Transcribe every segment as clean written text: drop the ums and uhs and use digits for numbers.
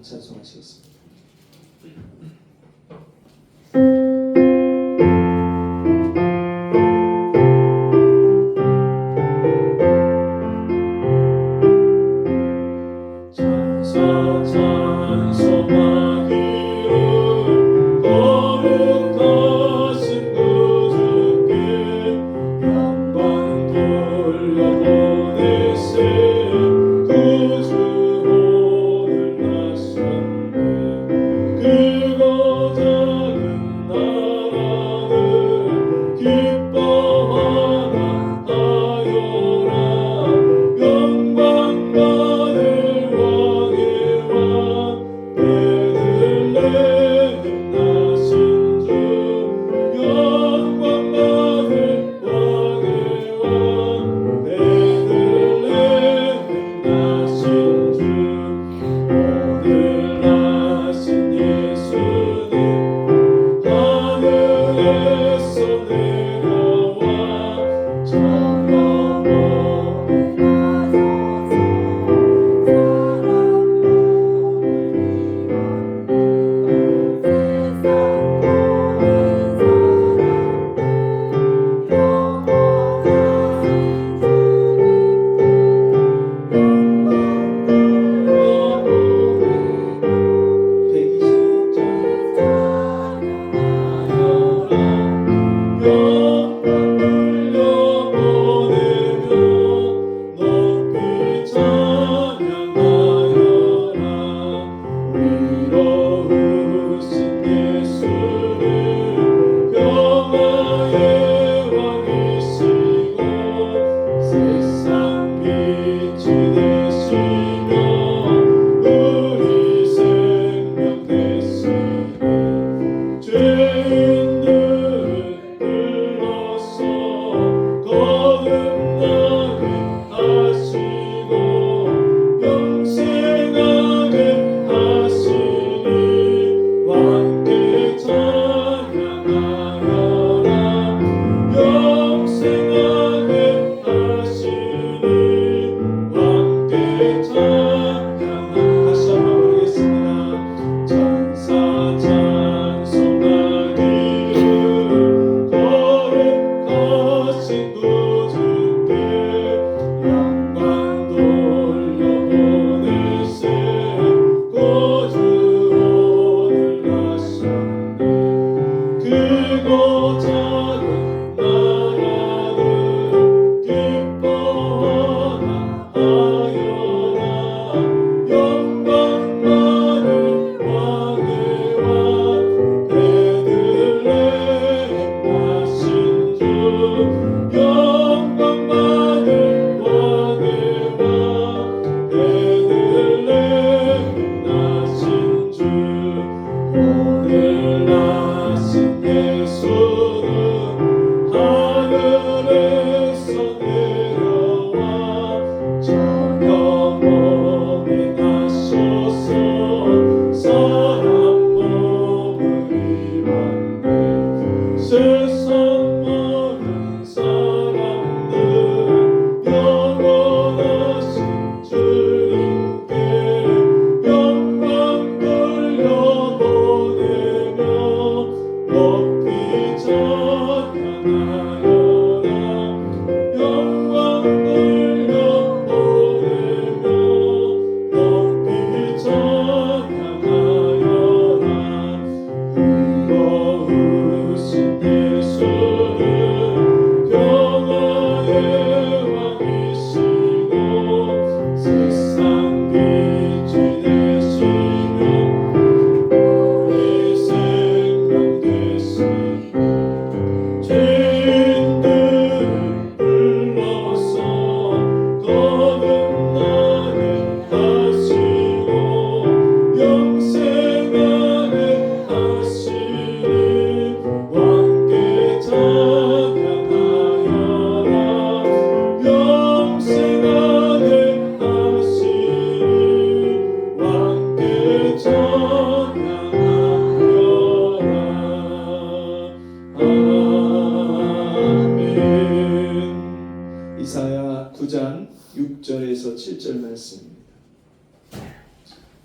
찬송하시겠습니다. 찬송하기를 거룩하신 구주께 영광 돌려보내세. 구주 오늘 나셨네. 그곳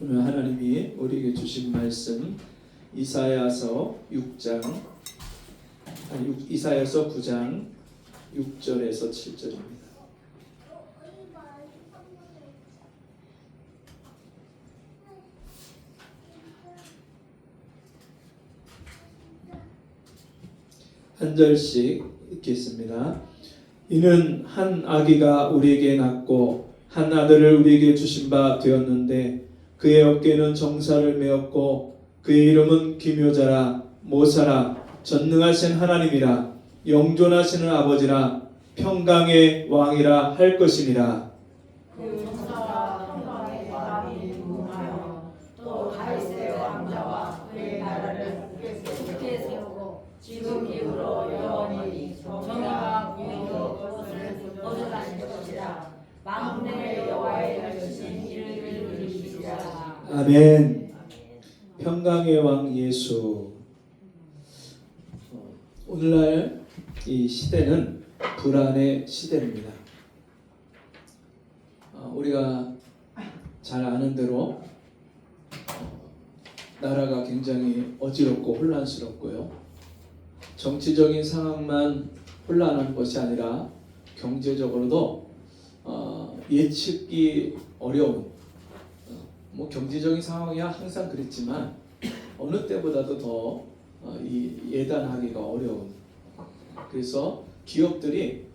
오늘 하나님이 우리에게 주신 말씀 이사야서 9장 6절에서 7절입니다. 한 절씩 읽겠습니다. 이는 한 아기가 우리에게 낳고 한 아들을 우리에게 주신 바 되었는데 그의 어깨는 정사를 메었고 그의 이름은 기묘자라 모사라 전능하신 하나님이라 영존하시는 아버지라 평강의 왕이라 할 것이니라. 그 용사와 평강의 사람이 무하여 또 다윗의 왕자와 그의 나라를 굳게 세우고 지금 이후로 영원히 정의와 공의로 그것을 거듭하실 것이라. 만군의 여호와의 열심 이를 이루시리라. 아멘. 평강의 왕 예수. 오늘날 이 시대는 불안의 시대입니다. 우리가 잘 아는 대로 나라가 굉장히 어지럽고 혼란스럽고요. 정치적인 상황만 혼란한 것이 아니라 경제적으로도 예측이 어려운 경제적인 상황이야 항상 그랬지만 어느 때보다도 더 예단하기가 어려운. 그래서 기업들이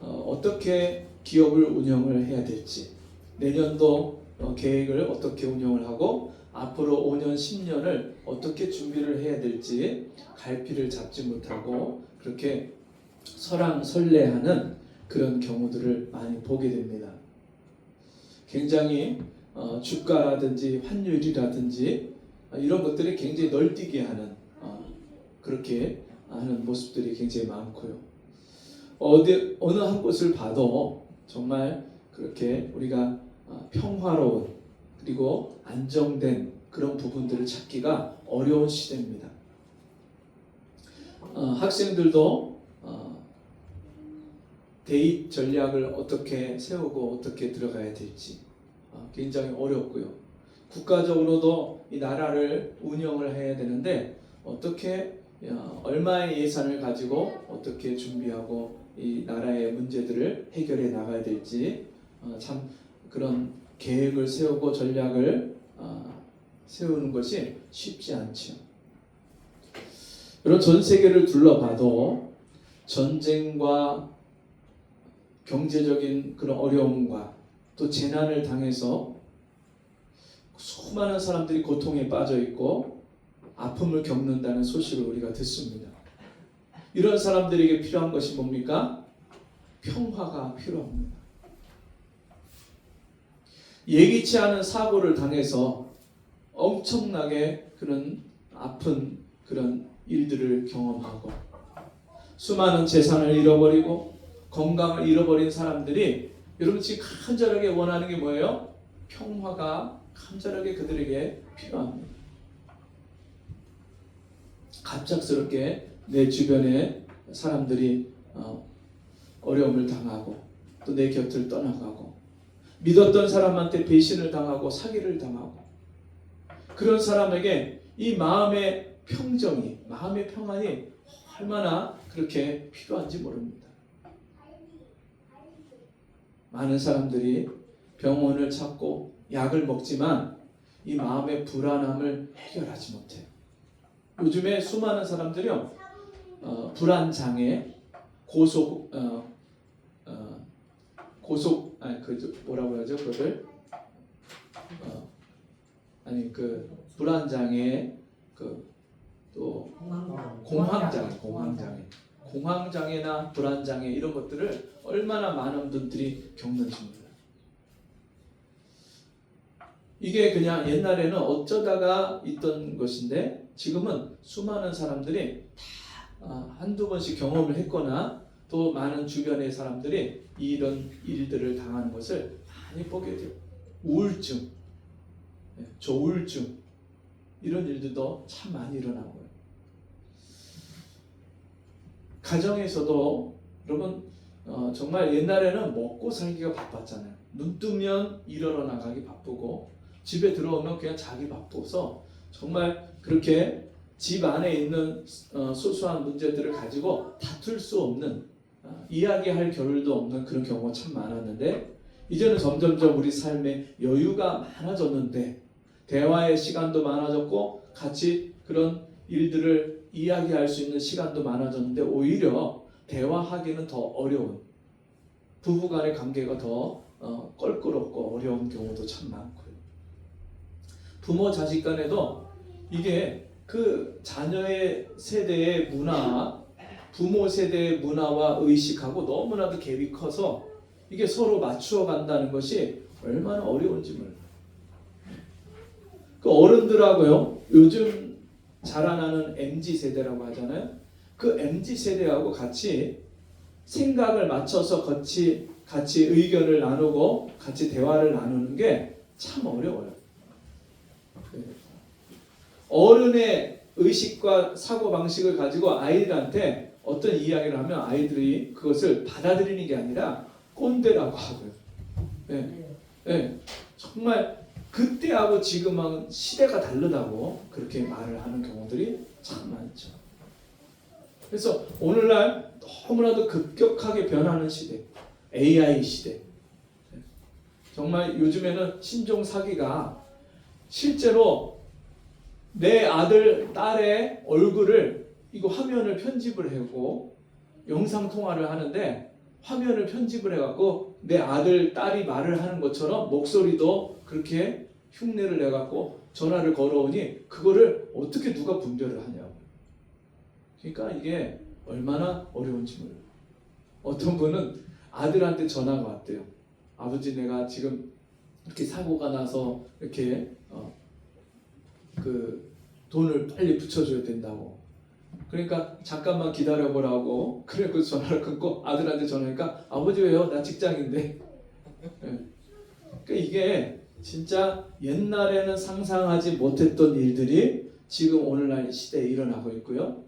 어떻게 기업을 운영을 해야 될지, 내년도 계획을 어떻게 운영을 하고 앞으로 5년, 10년을 어떻게 준비를 해야 될지 갈피를 잡지 못하고 그렇게 설왕설래하는 그런 경우들을 많이 보게 됩니다. 굉장히 주가라든지 환율이라든지 이런 것들이 굉장히 널뛰게 하는 그렇게 하는 모습들이 굉장히 많고요. 어느 한 곳을 봐도 정말 그렇게 우리가 평화로운 그리고 안정된 그런 부분들을 찾기가 어려운 시대입니다. 학생들도 대입 전략을 어떻게 세우고 어떻게 들어가야 될지 굉장히 어렵고요. 국가적으로도 이 나라를 운영을 해야 되는데 어떻게 얼마의 예산을 가지고 어떻게 준비하고 이 나라의 문제들을 해결해 나가야 될지 참 그런 계획을 세우고 전략을 세우는 것이 쉽지 않죠. 여러분 전 세계를 둘러봐도 전쟁과 경제적인 그런 어려움과 또 재난을 당해서 수많은 사람들이 고통에 빠져 있고 아픔을 겪는다는 소식을 우리가 듣습니다. 이런 사람들에게 필요한 것이 뭡니까? 평화가 필요합니다. 예기치 않은 사고를 당해서 엄청나게 그런 아픈 그런 일들을 경험하고 수많은 재산을 잃어버리고 건강을 잃어버린 사람들이 여러분 지금 간절하게 원하는 게 뭐예요? 평화가 간절하게 그들에게 필요합니다. 갑작스럽게 내 주변에 사람들이 어려움을 당하고 또 내 곁을 떠나가고 믿었던 사람한테 배신을 당하고 사기를 당하고 그런 사람에게 이 마음의 평정이, 마음의 평안이 얼마나 그렇게 필요한지 모릅니다. 많은 사람들이 병원을 찾고 약을 먹지만 이 마음의 불안함을 해결하지 못해요. 요즘에 수많은 사람들이요 불안장애, 뭐라고 하죠? 그거를 불안장애, 또 공황장애나 불안장애 이런 것들을 얼마나 많은 분들이 겪는지 몰라요. 이게 그냥 옛날에는 어쩌다가 있던 것인데 지금은 수많은 사람들이 다 한두 번씩 경험을 했거나 또 많은 주변의 사람들이 이런 일들을 당하는 것을 많이 보게 돼요. 우울증, 조울증 이런 일들도 참 많이 일어나고요. 가정에서도 여러분 정말 옛날에는 먹고 살기가 바빴잖아요. 눈 뜨면 일하러 나가기 바쁘고 집에 들어오면 그냥 자기 바빠서 정말 그렇게 집 안에 있는 소소한 문제들을 가지고 다툴 수 없는 이야기할 겨를도 없는 그런 경우가 참 많았는데 이제는 점점점 우리 삶에 여유가 많아졌는데 대화의 시간도 많아졌고 같이 그런 일들을 이야기할 수 있는 시간도 많아졌는데 오히려 대화하기는 더 어려운 부부간의 관계가 더 껄끄럽고 어려운 경우도 참 많고요. 부모 자식 간에도 이게 그 자녀의 세대의 문화, 부모 세대의 문화와 의식하고 너무나도 갭이 커서 이게 서로 맞추어 간다는 것이 얼마나 어려운지 몰라요. 그 어른들하고요, 요즘 자라나는 MZ 세대라고 하잖아요. 그 MZ 세대하고 같이 생각을 맞춰서 같이 의견을 나누고 같이 대화를 나누는 게 참 어려워요. 어른의 의식과 사고방식을 가지고 아이들한테 어떤 이야기를 하면 아이들이 그것을 받아들이는 게 아니라 꼰대라고 하고요. 네. 네. 정말 그때하고 지금하고 시대가 다르다고 그렇게 말을 하는 경우들이 참 많죠. 그래서 오늘날 너무나도 급격하게 변하는 시대, AI 시대. 정말 요즘에는 신종 사기가 실제로 내 아들, 딸의 얼굴을 이거 화면을 편집을 하고 영상 통화를 하는데 화면을 편집을 해갖고 내 아들, 딸이 말을 하는 것처럼 목소리도 그렇게 흉내를 내갖고 전화를 걸어오니 그거를 어떻게 누가 분별을 하냐고. 그러니까 이게 얼마나 어려운지 몰라요. 어떤 분은 아들한테 전화가 왔대요. 아버지, 내가 지금 이렇게 사고가 나서 이렇게 그 돈을 빨리 붙여줘야 된다고. 그러니까 잠깐만 기다려보라고. 그래서 전화를 끊고 아들한테 전화하니까 아버지 왜요? 나 직장인데. 네. 그러니까 이게 진짜 옛날에는 상상하지 못했던 일들이 지금 오늘날 시대에 일어나고 있고요.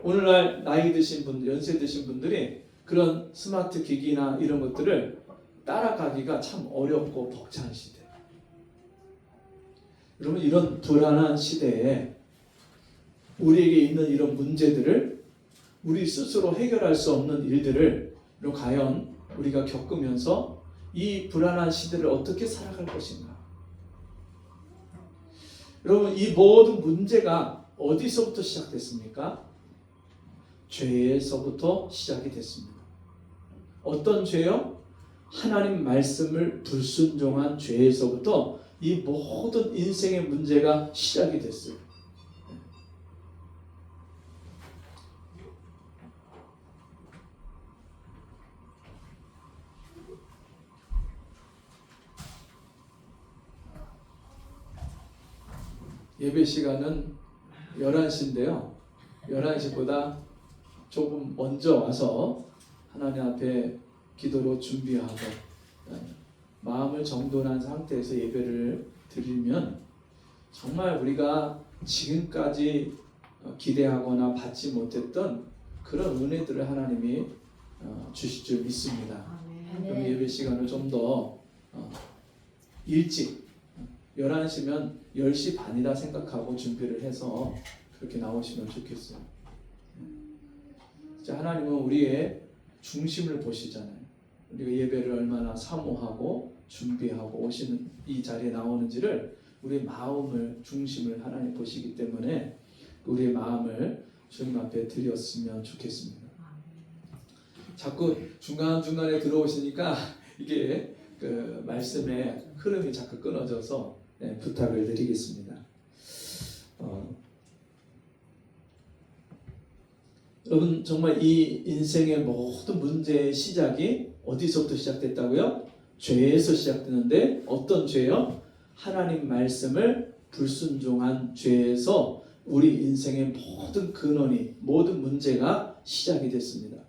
오늘날 나이 드신 분들, 연세 드신 분들이 그런 스마트 기기나 이런 것들을 따라가기가 참 어렵고 벅찬 시대. 여러분, 이런 불안한 시대에 우리에게 있는 이런 문제들을 우리 스스로 해결할 수 없는 일들을 과연 우리가 겪으면서 이 불안한 시대를 어떻게 살아갈 것인가. 여러분, 이 모든 문제가 어디서부터 시작됐습니까? 죄에서부터 시작이 됐습니다. 어떤 죄요? 하나님 말씀을 불순종한 죄에서부터 이 모든 인생의 문제가 시작이 됐어요. 예배 시간은 11시인데요. 11시보다 조금 먼저 와서 하나님 앞에 기도로 준비하고 마음을 정돈한 상태에서 예배를 드리면 정말 우리가 지금까지 기대하거나 받지 못했던 그런 은혜들을 하나님이 주실 줄 믿습니다. 그럼 예배 시간을 좀 더 일찍 11시면 10시 반이라 생각하고 준비를 해서 그렇게 나오시면 좋겠어요. 진짜 하나님은 우리의 중심을 보시잖아요. 우리가 예배를 얼마나 사모하고 준비하고 오시는 이 자리에 나오는지를 우리의 마음을 중심을 하나님 보시기 때문에 우리의 마음을 주님 앞에 드렸으면 좋겠습니다. 자꾸 중간중간에 들어오시니까 이게 그 말씀의 흐름이 자꾸 끊어져서 부탁을 드리겠습니다. 여러분, 정말 이 인생의 모든 문제의 시작이 어디서부터 시작됐다고요? 죄에서 시작되는데 어떤 죄요? 하나님 말씀을 불순종한 죄에서 우리 인생의 모든 근원이, 모든 문제가 시작이 됐습니다.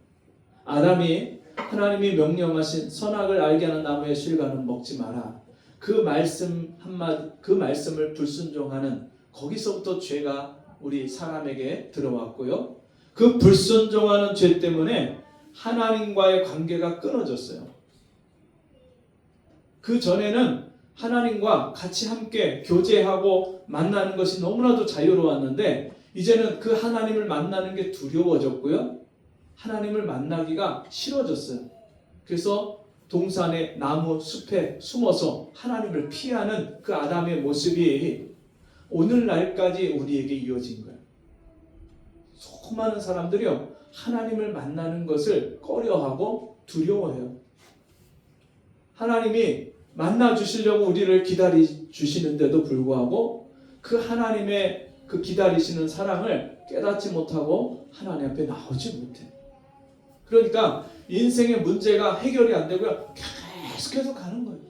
아담이 하나님이 명령하신 선악을 알게 하는 나무의 실과는 먹지 마라. 그 말씀 한마디, 그 말씀을 불순종하는 거기서부터 죄가 우리 사람에게 들어왔고요. 그 불순종하는 죄 때문에 하나님과의 관계가 끊어졌어요. 그 전에는 하나님과 같이 함께 교제하고 만나는 것이 너무나도 자유로웠는데 이제는 그 하나님을 만나는 게 두려워졌고요. 하나님을 만나기가 싫어졌어요. 그래서 동산의 나무 숲에 숨어서 하나님을 피하는 그 아담의 모습이 오늘날까지 우리에게 이어진 거예요. 수많은 사람들이요, 하나님을 만나는 것을 꺼려하고 두려워해요. 하나님이 만나 주시려고 우리를 기다리 주시는데도 불구하고 그 하나님의 그 기다리시는 사랑을 깨닫지 못하고 하나님 앞에 나오지 못해. 그러니까 인생의 문제가 해결이 안 되고요, 계속해서 가는 거예요.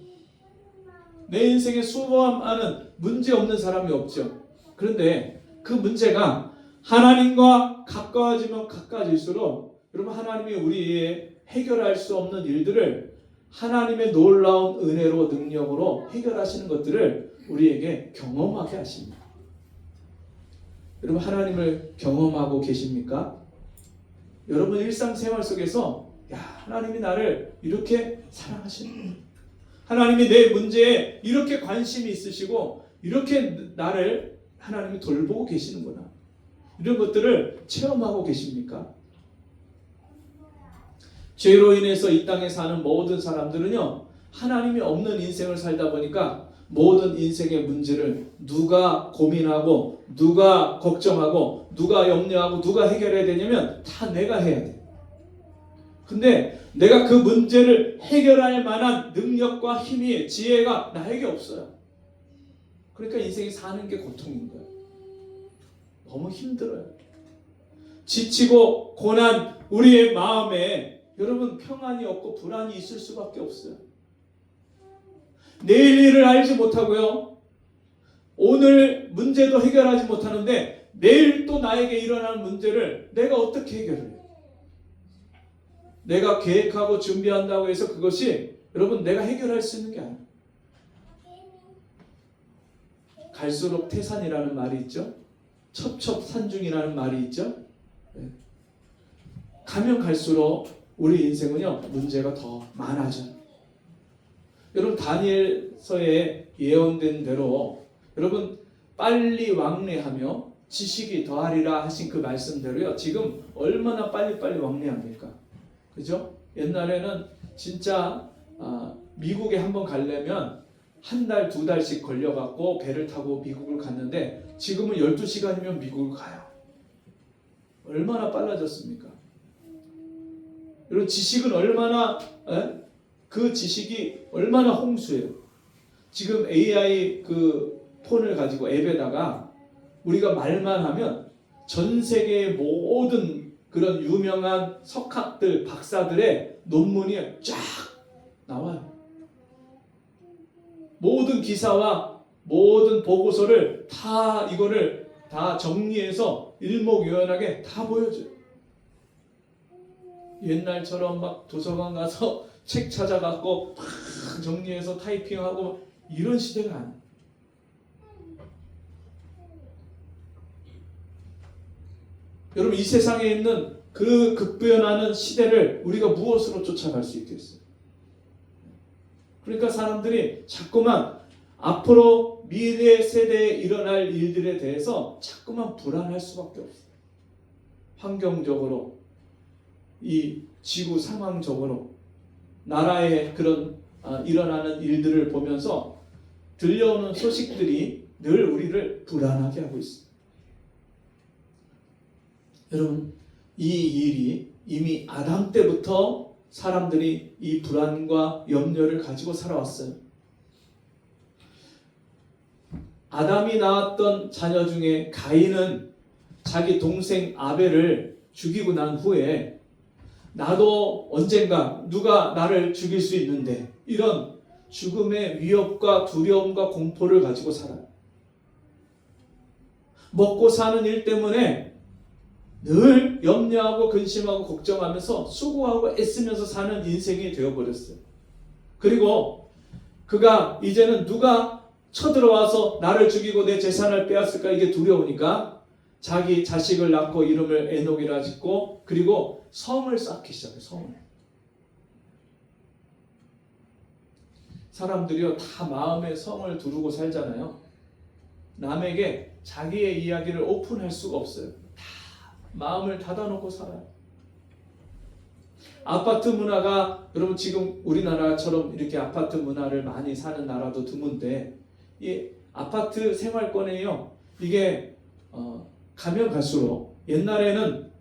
내 인생에 수많은 문제 없는 사람이 없죠. 그런데 그 문제가 하나님과 가까워지면 가까워질수록 여러분, 하나님이 우리의 해결할 수 없는 일들을 하나님의 놀라운 은혜로 능력으로 해결하시는 것들을 우리에게 경험하게 하십니다. 여러분, 하나님을 경험하고 계십니까? 여러분 일상생활 속에서 하나님이 나를 이렇게 사랑하시는, 하나님이 내 문제에 이렇게 관심이 있으시고 이렇게 나를 하나님이 돌보고 계시는구나, 이런 것들을 체험하고 계십니까? 죄로 인해서 이 땅에 사는 모든 사람들은요, 하나님이 없는 인생을 살다 보니까 모든 인생의 문제를 누가 고민하고 누가 걱정하고 누가 염려하고 누가 해결해야 되냐면 다 내가 해야 돼. 근데 내가 그 문제를 해결할 만한 능력과 힘이, 지혜가 나에게 없어요. 그러니까 인생이 사는 게 고통인 거예요. 너무 힘들어요. 지치고 고난 우리의 마음에 여러분 평안이 없고 불안이 있을 수밖에 없어요. 내일 일을 알지 못하고요, 오늘 문제도 해결하지 못하는데 내일 또 나에게 일어나는 문제를 내가 어떻게 해결해요? 내가 계획하고 준비한다고 해서 그것이 여러분 내가 해결할 수 있는 게 아니에요. 갈수록 태산이라는 말이 있죠. 첩첩산중이라는 말이 있죠. 가면 갈수록 우리 인생은요, 문제가 더 많아져요. 여러분, 다니엘서에 예언된 대로 여러분 빨리 왕래하며 지식이 더하리라 하신 그 말씀대로요, 지금 얼마나 빨리빨리 왕래합니까? 그죠? 옛날에는 진짜 미국에 한번 가려면 한 달, 두 달씩 걸려갖고 배를 타고 미국을 갔는데 지금은 12시간이면 미국을 가요. 얼마나 빨라졌습니까? 여러분, 지식은 얼마나, 그 지식이 얼마나 홍수예요. 지금 AI 그 폰을 가지고 앱에다가 우리가 말만 하면 전 세계의 모든 그런 유명한 석학들, 박사들의 논문이 쫙 나와요. 모든 기사와 모든 보고서를 다 이거를 다 정리해서 일목요연하게 다 보여줘요. 옛날처럼 막 도서관 가서 책 찾아갖고 막 정리해서 타이핑하고 이런 시대가 아니에요. 여러분, 이 세상에 있는 그 급변하는 시대를 우리가 무엇으로 쫓아갈 수 있겠어요? 그러니까 사람들이 자꾸만 앞으로 미래 세대에 일어날 일들에 대해서 자꾸만 불안할 수밖에 없어요. 환경적으로, 이 지구 상황적으로, 나라의 그런 일어나는 일들을 보면서 들려오는 소식들이 늘 우리를 불안하게 하고 있습니다. 여러분, 이 일이 이미 아담 때부터 사람들이 이 불안과 염려를 가지고 살아왔어요. 아담이 낳았던 자녀 중에 가인은 자기 동생 아벨을 죽이고 난 후에 나도 언젠가 누가 나를 죽일 수 있는데, 이런 죽음의 위협과 두려움과 공포를 가지고 살아요. 먹고 사는 일 때문에 늘 염려하고 근심하고 걱정하면서 수고하고 애쓰면서 사는 인생이 되어버렸어요. 그리고 그가 이제는 누가 쳐들어와서 나를 죽이고 내 재산을 빼앗을까, 이게 두려우니까 자기 자식을 낳고 이름을 에녹이라 짓고, 그리고 성을 쌓기 시작해요. 성을. 사람들이요 다 마음의 성을 두르고 살잖아요. 남에게 자기의 이야기를 오픈할 수가 없어요. 다 마음을 닫아놓고 살아요. 아파트 문화가 여러분 지금 우리나라처럼 이렇게 아파트 문화를 많이 사는 나라도 드문데 이 아파트 생활권에요 이게 가면 갈수록 옛날에는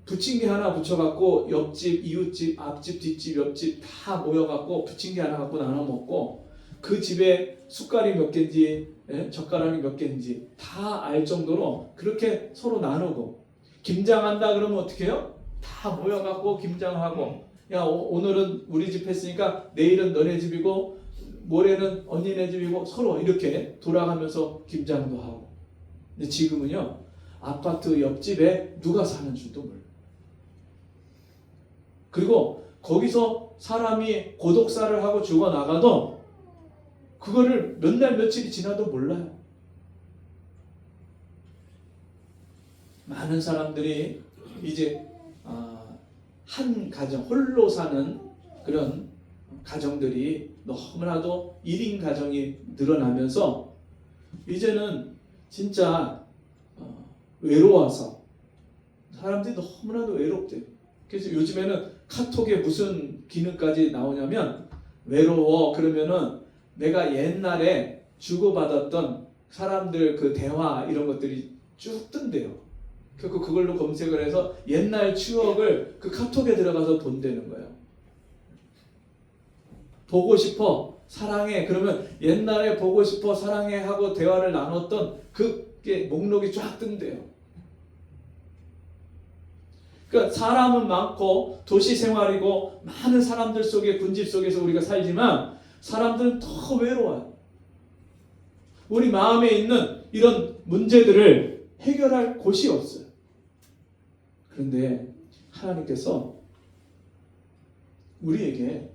부침개 하나 붙여갖고 옆집, 이웃집, 앞집, 뒷집, 옆집 다 모여갖고 부침개 하나 갖고 나눠 먹고 그 집에 숟갈이 몇 개인지 젓가락이 몇 개인지 다 알 정도로 그렇게 서로 나누고 김장한다 그러면 어떻게 해요? 다 모여갖고 김장하고 야 오늘은 우리 집 했으니까 내일은 너네 집이고 모레는 언니네 집이고 서로 이렇게 돌아가면서 김장도 하고. 근데 지금은요 아파트 옆집에 누가 사는 줄도 몰라요. 그리고 거기서 사람이 고독사를 하고 죽어나가도 그거를 몇 날 며칠이 지나도 몰라요. 많은 사람들이 이제 한 가정 홀로 사는 그런 가정들이 너무나도 1인 가정이 늘어나면서 이제는 진짜 외로워서 사람들이 너무나도 외롭대요. 그래서 요즘에는 카톡에 무슨 기능까지 나오냐면 외로워 그러면은 내가 옛날에 주고받았던 사람들 그 대화 이런 것들이 쭉 뜬대요. 결국 그걸로 검색을 해서 옛날 추억을 그 카톡에 들어가서 본다는 거예요. 보고 싶어 사랑해 그러면 옛날에 보고 싶어 사랑해 하고 대화를 나눴던 그게 목록이 쫙 뜬대요. 그러니까 사람은 많고 도시 생활이고 많은 사람들 속에 군집 속에서 우리가 살지만 사람들은 더 외로워요. 우리 마음에 있는 이런 문제들을 해결할 곳이 없어요. 그런데 하나님께서 우리에게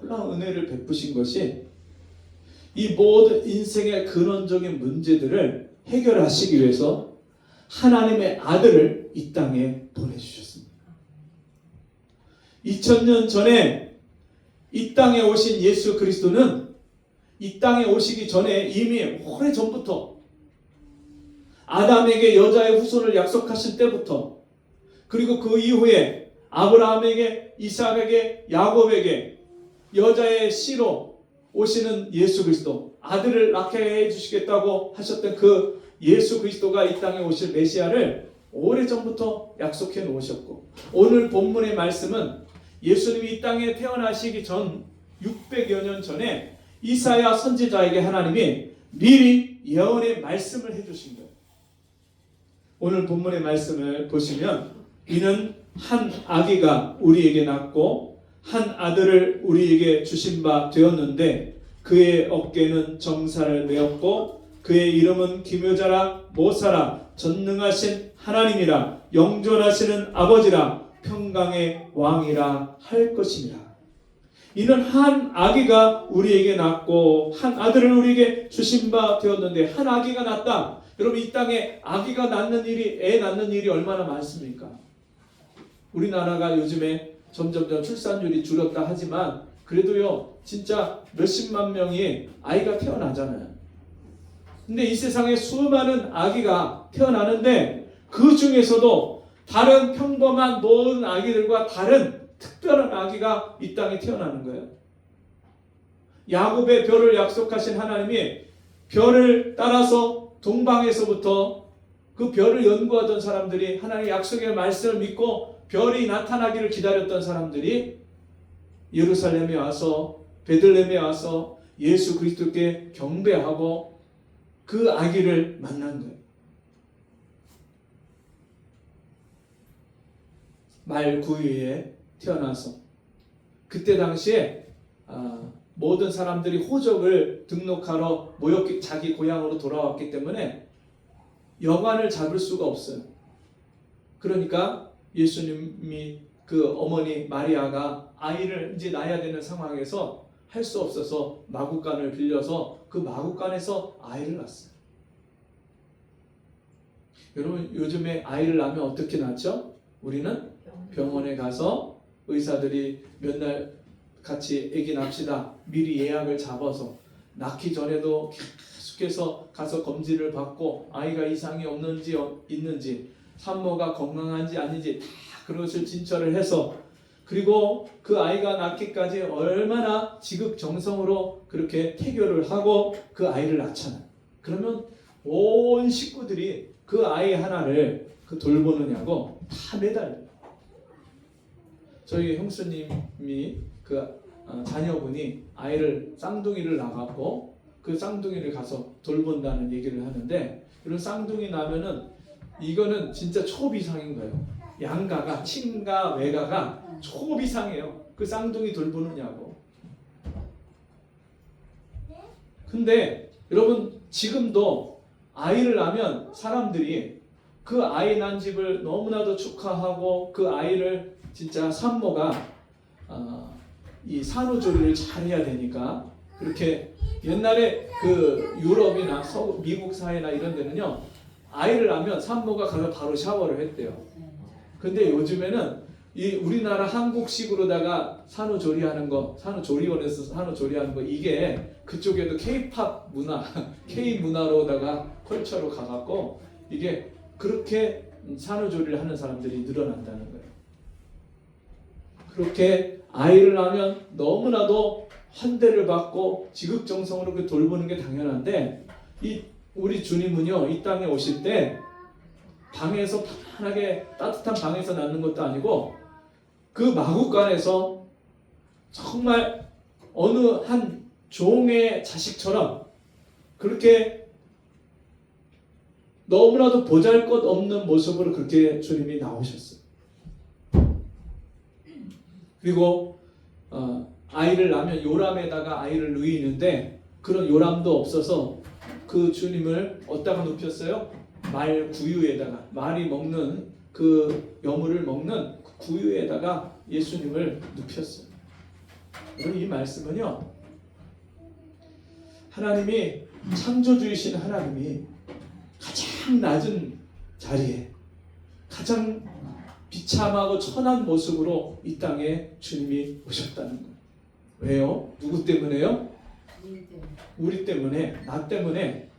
놀라운 은혜를 베푸신 것이 이 모든 인생의 근원적인 문제들을 해결하시기 위해서 하나님의 아들을 이 땅에 보내주셨습니다. 2000년 전에 이 땅에 오신 예수 그리스도는 이 땅에 오시기 전에 이미 오래전부터 아담에게 여자의 후손을 약속하신 때부터 그리고 그 이후에 아브라함에게 이삭에게 야곱에게 여자의 씨로 오시는 예수 그리스도 아들을 낳게 해주시겠다고 하셨던 그 예수 그리스도가 이 땅에 오실 메시아를 오래전부터 약속해 놓으셨고 오늘 본문의 말씀은 예수님이 이 땅에 태어나시기 전 600여 년 전에 이사야 선지자에게 하나님이 미리 예언의 말씀을 해주신 거예요. 오늘 본문의 말씀을 보시면 이는 한 아기가 우리에게 낳고 한 아들을 우리에게 주신 바 되었는데 그의 어깨는 정사를 메었고 그의 이름은 기묘자라 모사라 전능하신 하나님이라 영존하시는 아버지라 평강의 왕이라 할 것이니라. 이는 한 아기가 우리에게 낳고 한 아들을 우리에게 주신 바 되었는데 한 아기가 낳다. 여러분 이 땅에 아기가 낳는 일이 애 낳는 일이 얼마나 많습니까? 우리나라가 요즘에 점점 출산율이 줄었다 하지만 그래도요 진짜 몇십만 명이 아이가 태어나잖아요. 근데 이 세상에 수많은 아기가 태어나는데 그 중에서도 다른 평범한 모든 아기들과 다른 특별한 아기가 이 땅에 태어나는 거예요. 야곱의 별을 약속하신 하나님이 별을 따라서 동방에서부터 그 별을 연구하던 사람들이 하나님의 약속의 말씀을 믿고 별이 나타나기를 기다렸던 사람들이 예루살렘에 와서 베들레헴에 와서 예수 그리스도께 경배하고 그 아기를 만난 거예요. 말 9일에 태어나서 그때 당시에 모든 사람들이 호적을 등록하러 모였기 자기 고향으로 돌아왔기 때문에 여관을 잡을 수가 없어요. 그러니까 예수님이 그 어머니 마리아가 아이를 이제 낳아야 되는 상황에서 할 수 없어서 마구간을 빌려서 그 마구간에서 아이를 낳았어요. 여러분 요즘에 아이를 낳으면 어떻게 낳죠? 우리는 병원에 가서 의사들이 몇 날 같이 아기 낳읍시다. 미리 예약을 잡아서 낳기 전에도 계속해서 가서 검진을 받고 아이가 이상이 없는지 있는지 산모가 건강한지 아닌지 다 그것을 진찰을 해서 그리고 그 아이가 낳기까지 얼마나 지극정성으로 그렇게 태교를 하고 그 아이를 낳잖아요. 그러면 온 식구들이 그 아이 하나를 돌보느냐고 다 매달려요. 저희 형수님이 그 자녀분이 아이를 쌍둥이를 낳았고 그 쌍둥이를 가서 돌본다는 얘기를 하는데 이런 쌍둥이 나면은 이거는 진짜 초비상인 거예요. 양가가 친가 외가가 초비상이에요. 그 쌍둥이 돌보느냐고. 근데 여러분 지금도 아이를 낳으면 사람들이 그 아이 난 집을 너무나도 축하하고 그 아이를 진짜 산모가 이 산후조리를 잘 해야 되니까 그렇게 옛날에 그 유럽이나 미국 사회나 이런 데는요 아이를 낳으면 산모가 가서 바로 샤워를 했대요. 근데 요즘에는 이 우리나라 한국식으로다가 산후조리하는 거, 산후조리원에서 산후조리하는 거 이게 그쪽에도 K-팝 문화, K 문화로다가 컬처로 가갖고 이게 그렇게 산후조리를 하는 사람들이 늘어난다는 거예요. 그렇게 아이를 낳으면 너무나도 환대를 받고 지극정성으로 그 돌보는 게 당연한데 이 우리 주님은요 이 땅에 오실 때 방에서 편안하게 따뜻한 방에서 낳는 것도 아니고 그 마구간에서 정말 어느 한 종의 자식처럼 그렇게 너무나도 보잘것없는 모습으로 그렇게 주님이 나오셨어요. 그리고 아이를 낳으면 요람에다가 아이를 누이는데 그런 요람도 없어서 그 주님을 어디다가 눕혔어요? 말 구유에다가 말이 먹는 그 여물을 먹는 구유에다가 예수님을 눕혔어요. 여러분 이 말씀은요 하나님이 창조주이신 하나님이 가장 낮은 자리에 가장 비참하고 천한 모습으로 이 땅에 주님이 오셨다는 거예요. 왜요? 누구 때문에요? 우리 때문에, 나 때문에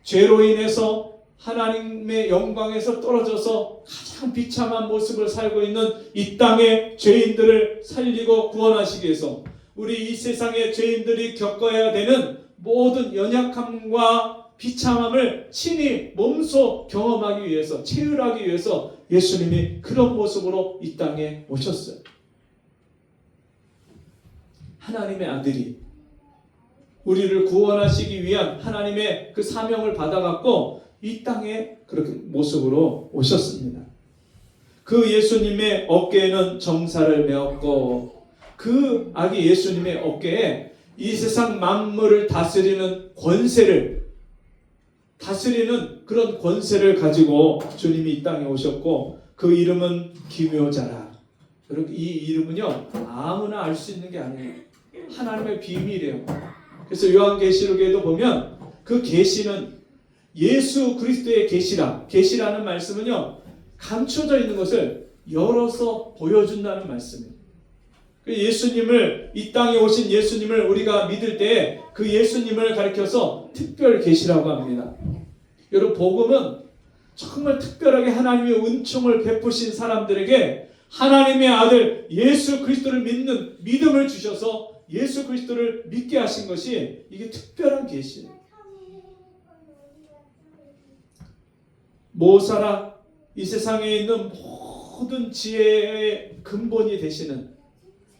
죄로 인해서 하나님의 영광에서 떨어져서 가장 비참한 모습을 살고 있는 이 땅의 죄인들을 살리고 구원하시기 위해서 우리 이 세상의 죄인들이 겪어야 되는 모든 연약함과 비참함을 친히 몸소 경험하기 위해서 체휼하기 위해서 예수님이 그런 모습으로 이 땅에 오셨어요. 하나님의 아들이 우리를 구원하시기 위한 하나님의 그 사명을 받아갖고 이 땅에 그렇게 모습으로 오셨습니다. 그 예수님의 어깨에는 정사를 메었고 그 아기 예수님의 어깨에 이 세상 만물을 다스리는 권세를 다스리는 그런 권세를 가지고 주님이 이 땅에 오셨고 그 이름은 기묘자라. 여러분 이 이름은요 아무나 알 수 있는 게 아니에요. 하나님의 비밀이에요. 그래서 요한계시록에도 보면 그 계시는 예수 그리스도의 계시라. 계시라는 말씀은요 감춰져 있는 것을 열어서 보여준다는 말씀이에요. 예수님을 이 땅에 오신 예수님을 우리가 믿을 때 그 예수님을 가리켜서 특별 계시라고 합니다. 여러분 복음은 정말 특별하게 하나님의 은총을 베푸신 사람들에게 하나님의 아들 예수 그리스도를 믿는 믿음을 주셔서 예수 그리스도를 믿게 하신 것이 이게 특별한 계시예요. 모사라 이 세상에 있는 모든 지혜의 근본이 되시는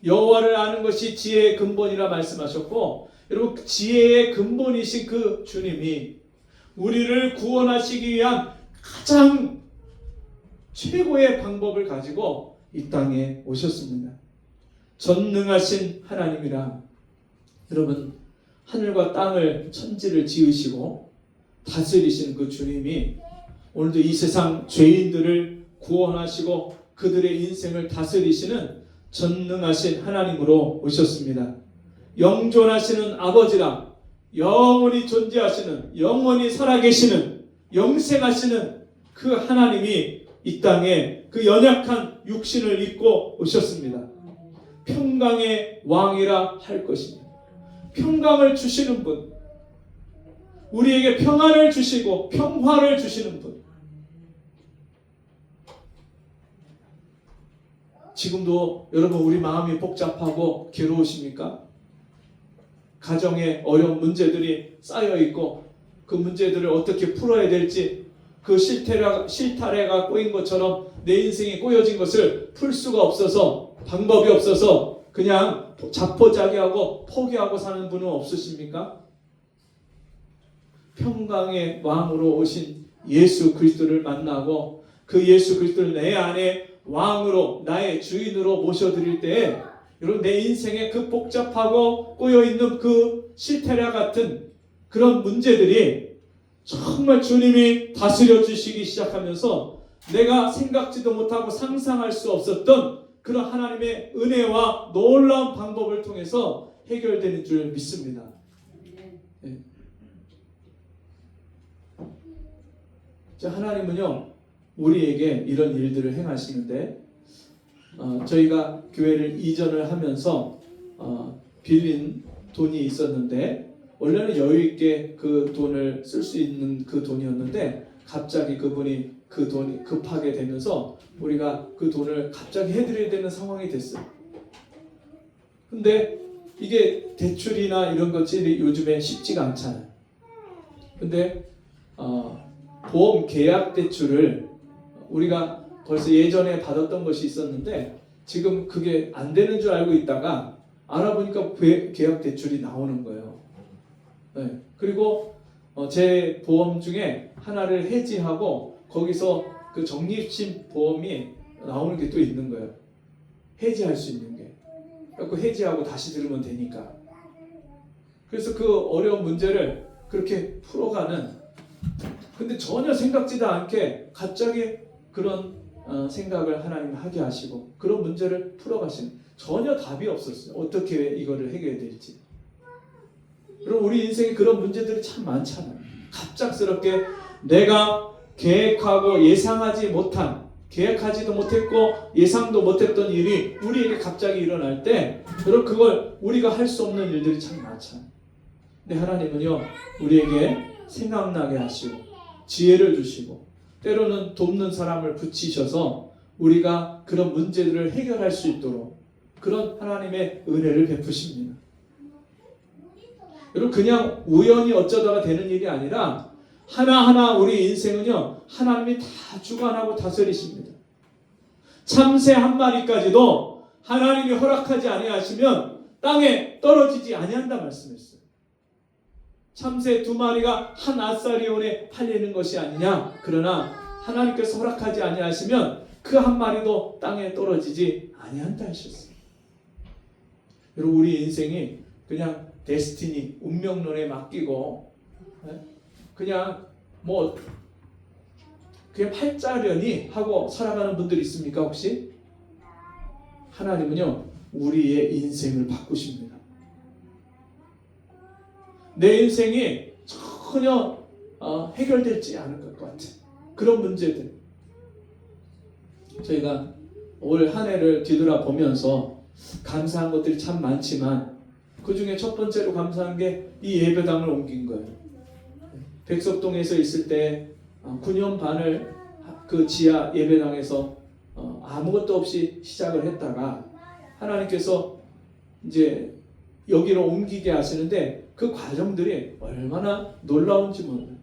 여호와를 아는 것이 지혜의 근본이라 말씀하셨고 여러분 지혜의 근본이신 그 주님이 우리를 구원하시기 위한 가장 최고의 방법을 가지고 이 땅에 오셨습니다. 전능하신 하나님이라 여러분 하늘과 땅을 천지를 지으시고 다스리신 그 주님이 오늘도 이 세상 죄인들을 구원하시고 그들의 인생을 다스리시는 전능하신 하나님으로 오셨습니다. 영존하시는 아버지라 영원히 존재하시는 영원히 살아계시는 영생하시는 그 하나님이 이 땅에 그 연약한 육신을 입고 오셨습니다. 평강의 왕이라 할 것입니다. 평강을 주시는 분, 우리에게 평안을 주시고 평화를 주시는 분. 지금도 여러분 우리 마음이 복잡하고 괴로우십니까? 가정에 어려운 문제들이 쌓여 있고 그 문제들을 어떻게 풀어야 될지, 그 실타래가 꼬인 것처럼 내 인생이 꼬여진 것을 풀 수가 없어서, 방법이 없어서 그냥 자포자기하고 포기하고 사는 분은 없으십니까? 평강의 왕으로 오신 예수 그리스도를 만나고 그 예수 그리스도를 내 안에 왕으로, 나의 주인으로 모셔드릴 때에 여러분, 내 인생에 그 복잡하고 꼬여있는 그 실타래 같은 그런 문제들이 정말 주님이 다스려 주시기 시작하면서 내가 생각지도 못하고 상상할 수 없었던 그런 하나님의 은혜와 놀라운 방법을 통해서 해결되는 줄 믿습니다. 네. 자, 하나님은요 우리에게 이런 일들을 행하시는데, 저희가 교회를 이전을 하면서 빌린 돈이 있었는데, 원래는 여유있게 그 돈을 쓸 수 있는 그 돈이었는데 갑자기 그분이 그 돈이 급하게 되면서 우리가 그 돈을 갑자기 해드려야 되는 상황이 됐어요. 근데 이게 대출이나 이런 것들이 요즘에 쉽지가 않잖아요. 근데 보험 계약 대출을 우리가 벌써 예전에 받았던 것이 있었는데 지금 그게 안 되는 줄 알고 있다가 알아보니까 계약 대출이 나오는 거예요. 네. 그리고 제 보험 중에 하나를 해지하고 거기서 그 적립심 보험이 나오는 게 또 있는 거예요. 해지할 수 있는 게. 그래서 해지하고 다시 들으면 되니까. 그래서 그 어려운 문제를 그렇게 풀어가는, 근데 전혀 생각지도 않게 갑자기 그런 생각을 하나님 하게 하시고 그런 문제를 풀어가시는, 전혀 답이 없었어요. 어떻게 이거를 해결해야 될지. 그럼 우리 인생에 그런 문제들이 참 많잖아요. 갑작스럽게 내가 계획하고 예상하지 못한, 계획하지도 못했고 예상도 못했던 일이 우리에게 갑자기 일어날 때, 여러분 그걸 우리가 할 수 없는 일들이 참 많잖아요. 근데 하나님은요 우리에게 생각나게 하시고 지혜를 주시고 때로는 돕는 사람을 붙이셔서 우리가 그런 문제들을 해결할 수 있도록 그런 하나님의 은혜를 베푸십니다. 여러분 그냥 우연히 어쩌다가 되는 일이 아니라 하나하나 우리 인생은요 하나님이 다 주관하고 다스리십니다. 참새 한 마리까지도 하나님이 허락하지 아니하시면 땅에 떨어지지 아니한다 말씀했어요. 참새 2마리가 한 아사리온에 팔리는 것이 아니냐. 그러나 하나님께서 허락하지 아니하시면 그 한 마리도 땅에 떨어지지 아니한다 하셨어요. 여러분 우리 인생이 그냥 데스티니, 운명론에 맡기고 그냥 그냥 팔자려니 하고 살아가는 분들이 있습니까 혹시? 하나님은요 우리의 인생을 바꾸십니다. 내 인생이 전혀 해결되지 않을 것 같은 그런 문제들, 저희가 올 한 해를 뒤돌아보면서 감사한 것들이 참 많지만 그 중에 첫 번째로 감사한 게 이 예배당을 옮긴 거예요. 백석동에서 있을 때 9년 반을 그 지하 예배당에서 아무것도 없이 시작을 했다가 하나님께서 이제 여기로 옮기게 하시는데 그 과정들이 얼마나 놀라운지 몰라요.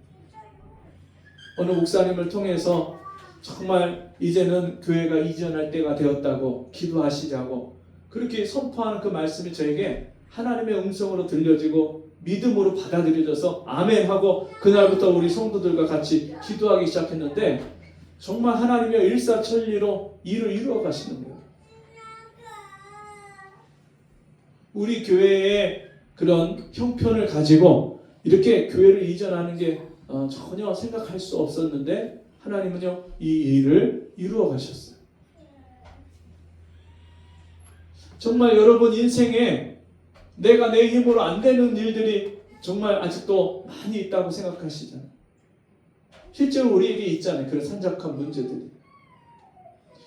어느 목사님을 통해서 정말 이제는 교회가 이전할 때가 되었다고 기도하시자고 그렇게 선포하는 그 말씀이 저에게 하나님의 음성으로 들려지고 믿음으로 받아들여져서 아멘하고 그날부터 우리 성도들과 같이 기도하기 시작했는데 정말 하나님의 일사천리로 일을 이루어 가시는 거예요. 우리 교회의 그런 형편을 가지고 이렇게 교회를 이전하는 게 전혀 생각할 수 없었는데 하나님은요 이 일을 이루어 가셨어요. 정말 여러분 인생에 내가 내 힘으로 안 되는 일들이 정말 아직도 많이 있다고 생각하시잖아요. 실제로 우리에게 있잖아요. 그런 산적한 문제들이.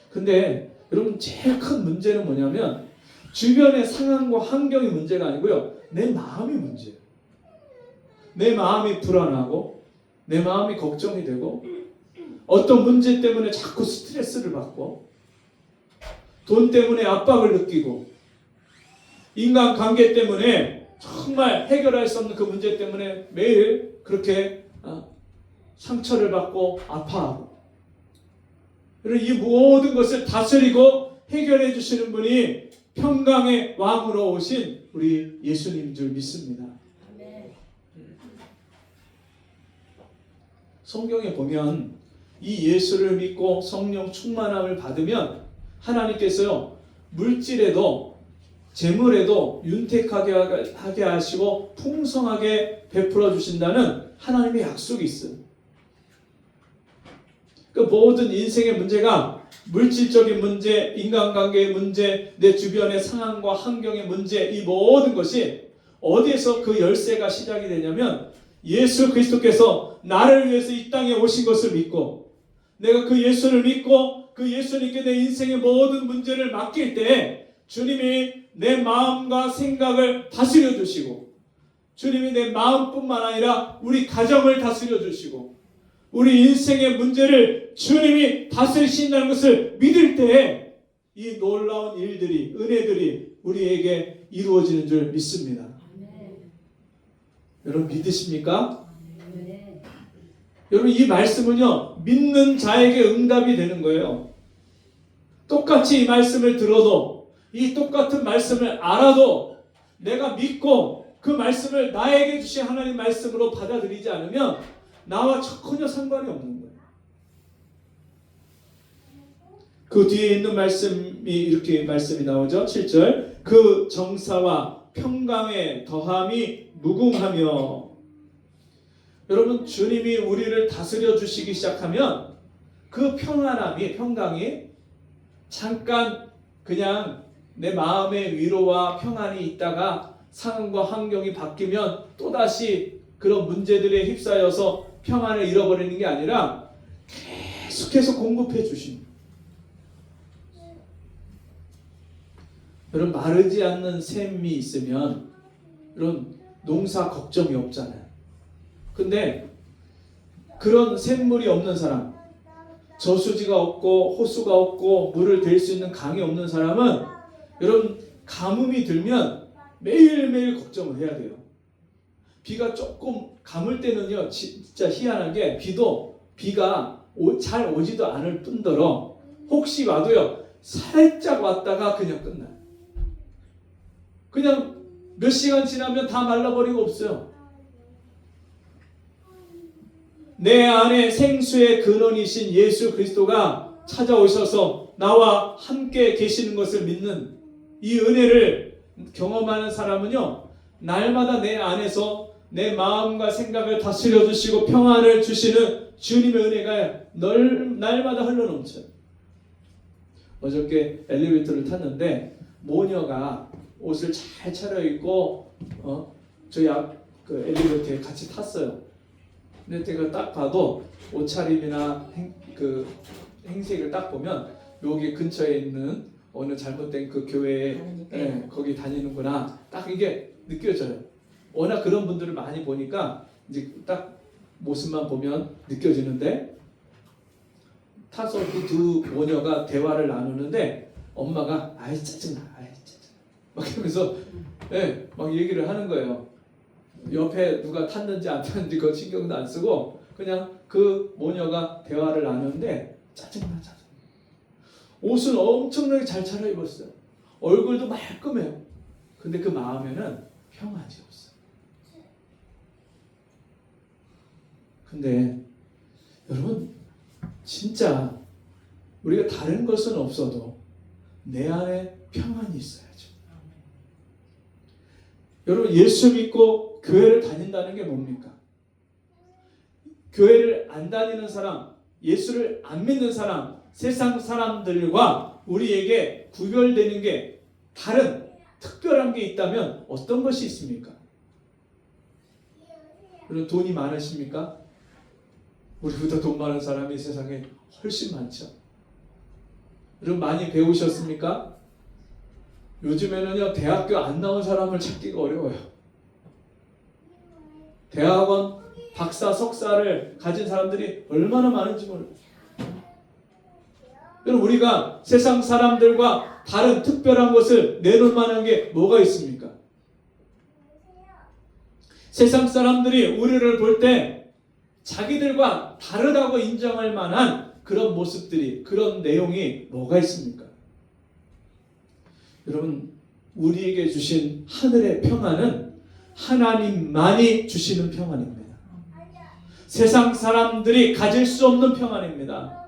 근데 여러분 제일 큰 문제는 뭐냐면 주변의 상황과 환경이 문제가 아니고요. 내 마음이 문제예요. 내 마음이 불안하고 내 마음이 걱정이 되고 어떤 문제 때문에 자꾸 스트레스를 받고 돈 때문에 압박을 느끼고 인간관계 때문에 정말 해결할 수 없는 그 문제 때문에 매일 그렇게 상처를 받고 아파하고 이 모든 것을 다스리고 해결해 주시는 분이 평강의 왕으로 오신 우리 예수님인 줄 믿습니다. 성경에 보면 이 예수를 믿고 성령 충만함을 받으면 하나님께서요 물질에도 재물에도 윤택하게 하시고 풍성하게 베풀어 주신다는 하나님의 약속이 있어요. 그 모든 인생의 문제가 물질적인 문제, 인간관계의 문제, 내 주변의 상황과 환경의 문제, 이 모든 것이 어디에서 그 열쇠가 시작이 되냐면 예수 그리스도께서 나를 위해서 이 땅에 오신 것을 믿고 내가 그 예수를 믿고 그 예수님께 내 인생의 모든 문제를 맡길 때 주님이 내 마음과 생각을 다스려 주시고 주님이 내 마음뿐만 아니라 우리 가정을 다스려 주시고 우리 인생의 문제를 주님이 다스리신다는 것을 믿을 때 이 놀라운 일들이 은혜들이 우리에게 이루어지는 줄 믿습니다. 여러분 믿으십니까? 여러분 이 말씀은요 믿는 자에게 응답이 되는 거예요. 똑같이 이 말씀을 들어도 이 똑같은 말씀을 알아도 내가 믿고 그 말씀을 나에게 주신 하나님 말씀으로 받아들이지 않으면 나와 전혀 상관이 없는 거예요. 그 뒤에 있는 말씀이 이렇게 말씀이 나오죠. 7절 그 정사와 평강의 더함이 무궁하며 여러분 주님이 우리를 다스려 주시기 시작하면 그 평강이 잠깐 그냥 내 마음의 위로와 평안이 있다가 상황과 환경이 바뀌면 또다시 그런 문제들에 휩싸여서 평안을 잃어버리는 게 아니라 계속해서 공급해 주십니다. 여러분 마르지 않는 샘이 있으면 이런 농사 걱정이 없잖아요. 근데 그런 샘물이 없는 사람, 저수지가 없고 호수가 없고 물을 댈 수 있는 강이 없는 사람은 여러분 가뭄이 들면 매일매일 걱정을 해야 돼요. 비가 조금 가물 때는요 진짜 희한한 게 비가 잘 오지도 않을 뿐더러 혹시 와도요 살짝 왔다가 그냥 끝나요. 그냥 몇 시간 지나면 다 말라버리고 없어요. 내 안에 생수의 근원이신 예수 그리스도가 찾아오셔서 나와 함께 계시는 것을 믿는 이 은혜를 경험하는 사람은요 날마다 내 안에서 내 마음과 생각을 다스려 주시고 평안을 주시는 주님의 은혜가 날마다 흘러넘쳐요. 어저께 엘리베이터를 탔는데 모녀가 옷을 잘 차려입고 저희 앞 그 엘리베이터에 같이 tas어요. 근데 제가 딱 봐도 옷차림이나 행색을 딱 보면 여기 근처에 있는 어느 잘못된 그 교회에 거기 다니는구나 딱 이게 느껴져요. 워낙 그런 분들을 많이 보니까 이제 딱 모습만 보면 느껴지는데 타서 그 두 모녀가 대화를 나누는데 엄마가 아이 짜증나 막 이러면서 막 얘기를 하는 거예요. 옆에 누가 탔는지 안 탔는지 그거 신경도 안 쓰고 그냥 그 모녀가 대화를 나누는데 짜증나. 옷은 엄청나게 잘 차려입었어요. 얼굴도 말끔해요. 근데 그 마음에는 평안이 없어요. 근데 여러분 진짜 우리가 다른 것은 없어도 내 안에 평안이 있어야죠. 여러분 예수 믿고 교회를 다닌다는 게 뭡니까? 교회를 안 다니는 사람, 예수를 안 믿는 사람, 세상 사람들과 우리에게 구별되는 게 다른 특별한 게 있다면 어떤 것이 있습니까? 여러분 돈이 많으십니까? 우리보다 돈 많은 사람이 세상에 훨씬 많죠. 여러분 많이 배우셨습니까? 요즘에는요, 대학교 안 나온 사람을 찾기가 어려워요. 대학원 박사, 석사를 가진 사람들이 얼마나 많은지 몰라요. 여러분, 우리가 세상 사람들과 다른 특별한 것을 내놓을 만한 게 뭐가 있습니까? 세상 사람들이 우리를 볼 때 자기들과 다르다고 인정할 만한 그런 모습들이, 그런 내용이 뭐가 있습니까? 여러분, 우리에게 주신 하늘의 평안은 하나님만이 주시는 평안입니다. 세상 사람들이 가질 수 없는 평안입니다.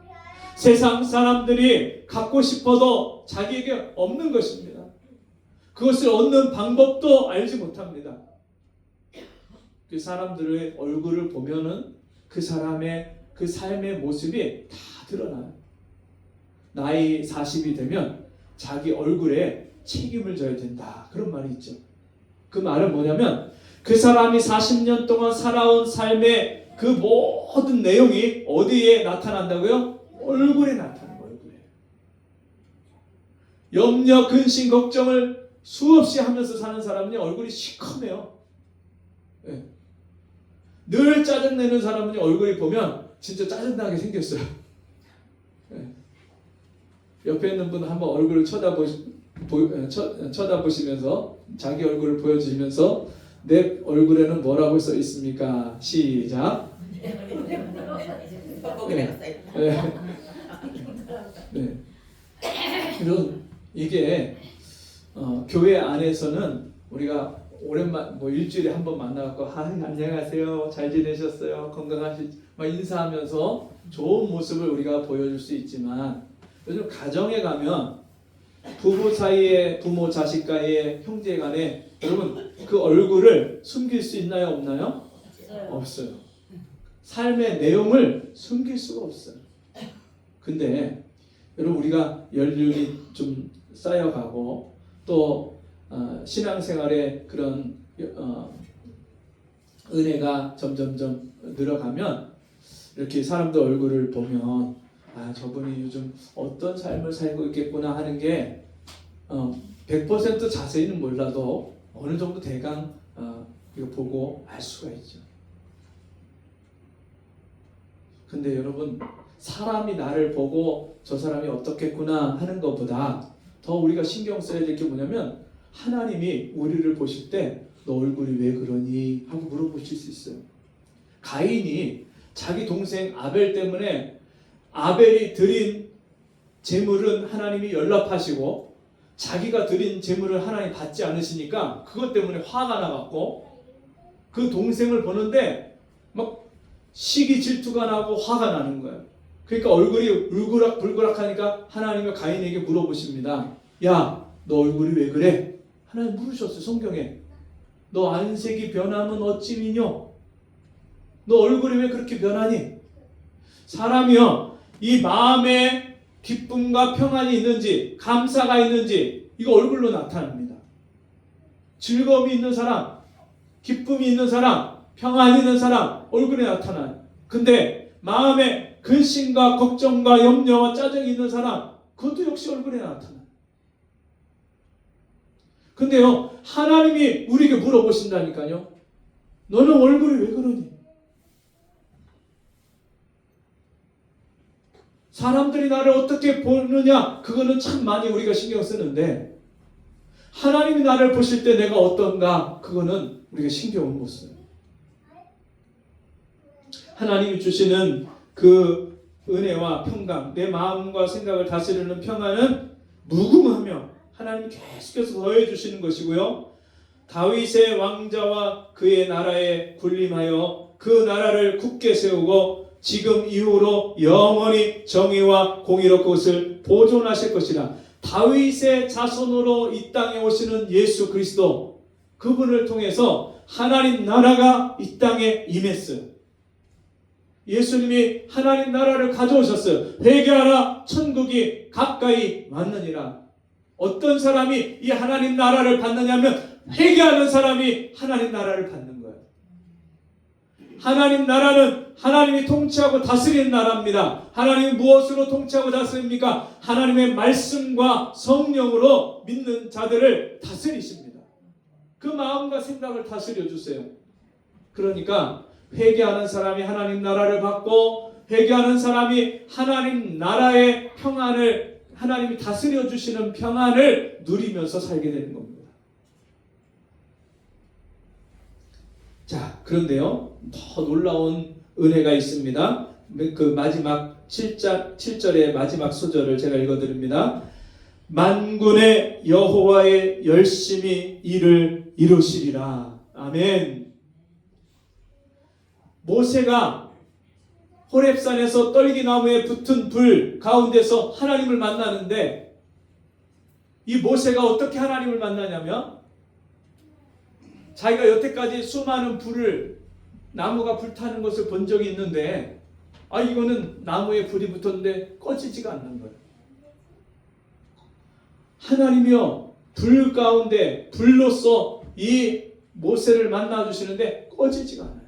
세상 사람들이 갖고 싶어도 자기에게 없는 것입니다. 그것을 얻는 방법도 알지 못합니다. 그 사람들의 얼굴을 보면은 그 사람의 그 삶의 모습이 다 드러나요. 나이 40이 되면 자기 얼굴에 책임을 져야 된다. 그런 말이 있죠. 그 말은 뭐냐면 그 사람이 40년 동안 살아온 삶의 그 모든 내용이 어디에 나타난다고요? 얼굴에 나타나요. 얼굴에. 염려, 근심, 걱정을 수없이 하면서 사는 사람은 얼굴이 시커매요. 네. 늘 짜증내는 사람은 얼굴이 보면 진짜 짜증나게 생겼어요. 네. 옆에 있는 분 한번 얼굴을 쳐다보시면서 자기 얼굴을 보여주시면서 내 얼굴에는 뭐라고 써 있습니까? 시작. 네. 네. 이런 이게 교회 안에서는 우리가 오랜만 일주일에 한 번 만나갖고 안녕하세요, 잘 지내셨어요, 건강하시죠, 막 인사하면서 좋은 모습을 우리가 보여줄 수 있지만 요즘 가정에 가면 부부 사이에, 부모 자식 간에, 형제 간에 여러분 그 얼굴을 숨길 수 있나요, 없나요? 없어요. 삶의 내용을 숨길 수가 없어요. 근데 여러분 우리가 연륜이 좀 쌓여가고 또 신앙생활에 그런 은혜가 점점점 늘어가면 이렇게 사람들 얼굴을 보면 저분이 요즘 어떤 삶을 살고 있겠구나 하는 게 100% 자세히는 몰라도 어느 정도 대강 이거 보고 알 수가 있죠. 근데 여러분 사람이 나를 보고 저 사람이 어떻겠구나 하는 것보다 더 우리가 신경 써야 될 게 뭐냐면 하나님이 우리를 보실 때 너 얼굴이 왜 그러니? 하고 물어보실 수 있어요. 가인이 자기 동생 아벨 때문에 아벨이 드린 제물은 하나님이 연락하시고 자기가 드린 제물을 하나님 받지 않으시니까 그것 때문에 화가 나갖고 그 동생을 보는데 막 시기 질투가 나고 화가 나는 거예요. 그러니까 얼굴이 울그락불그락 하니까 하나님이 가인에게 물어보십니다. 야, 너 얼굴이 왜 그래? 하나님 물으셨어요. 성경에. 너 안색이 변하면 어찌 미뇨? 너 얼굴이 왜 그렇게 변하니? 사람이요, 이 마음에 기쁨과 평안이 있는지 감사가 있는지 이거 얼굴로 나타납니다. 즐거움이 있는 사람, 기쁨이 있는 사람, 평안이 있는 사람 얼굴에 나타나요. 근데 마음에 근심과 걱정과 염려와 짜증이 있는 사람 그것도 역시 얼굴에 나타나요. 근데요, 하나님이 우리에게 물어보신다니까요. 너는 얼굴이 왜 그러니? 사람들이 나를 어떻게 보느냐 그거는 참 많이 우리가 신경 쓰는데 하나님이 나를 보실 때 내가 어떤가 그거는 우리가 신경을 못 써요. 하나님이 주시는 그 은혜와 평강, 내 마음과 생각을 다스리는 평안은 무궁하며 하나님이 계속해서 더해 주시는 것이고요. 다윗의 왕자와 그의 나라에 군림하여 그 나라를 굳게 세우고 지금 이후로 영원히 정의와 공의로 그것을 보존하실 것이라. 다윗의 자손으로 이 땅에 오시는 예수 그리스도, 그분을 통해서 하나님 나라가 이 땅에 임했어요. 예수님이 하나님 나라를 가져오셨어요. 회개하라, 천국이 가까이 왔느니라. 어떤 사람이 이 하나님 나라를 받느냐면 회개하는 사람이 하나님 나라를 받는 거예요. 하나님 나라는 하나님이 통치하고 다스리는 나라입니다. 하나님이 무엇으로 통치하고 다스립니까? 하나님의 말씀과 성령으로 믿는 자들을 다스리십니다. 그 마음과 생각을 다스려 주세요. 그러니까 회개하는 사람이 하나님 나라를 받고, 회개하는 사람이 하나님 나라의 평안을, 하나님이 다스려 주시는 평안을 누리면서 살게 되는 겁니다. 자, 그런데요, 더 놀라운 은혜가 있습니다. 그 마지막 7절의 마지막 소절을 제가 읽어드립니다. 만군의 여호와의 열심히 일을 이루시리라. 아멘. 모세가 호렙산에서 떨기나무에 붙은 불 가운데서 하나님을 만나는데, 이 모세가 어떻게 하나님을 만나냐면, 자기가 여태까지 수많은 불을, 나무가 불타는 것을 본 적이 있는데, 이거는 나무에 불이 붙었는데 꺼지지가 않는 거예요. 하나님이요, 불 가운데 불로서 이 모세를 만나 주시는데 꺼지지가 않아요.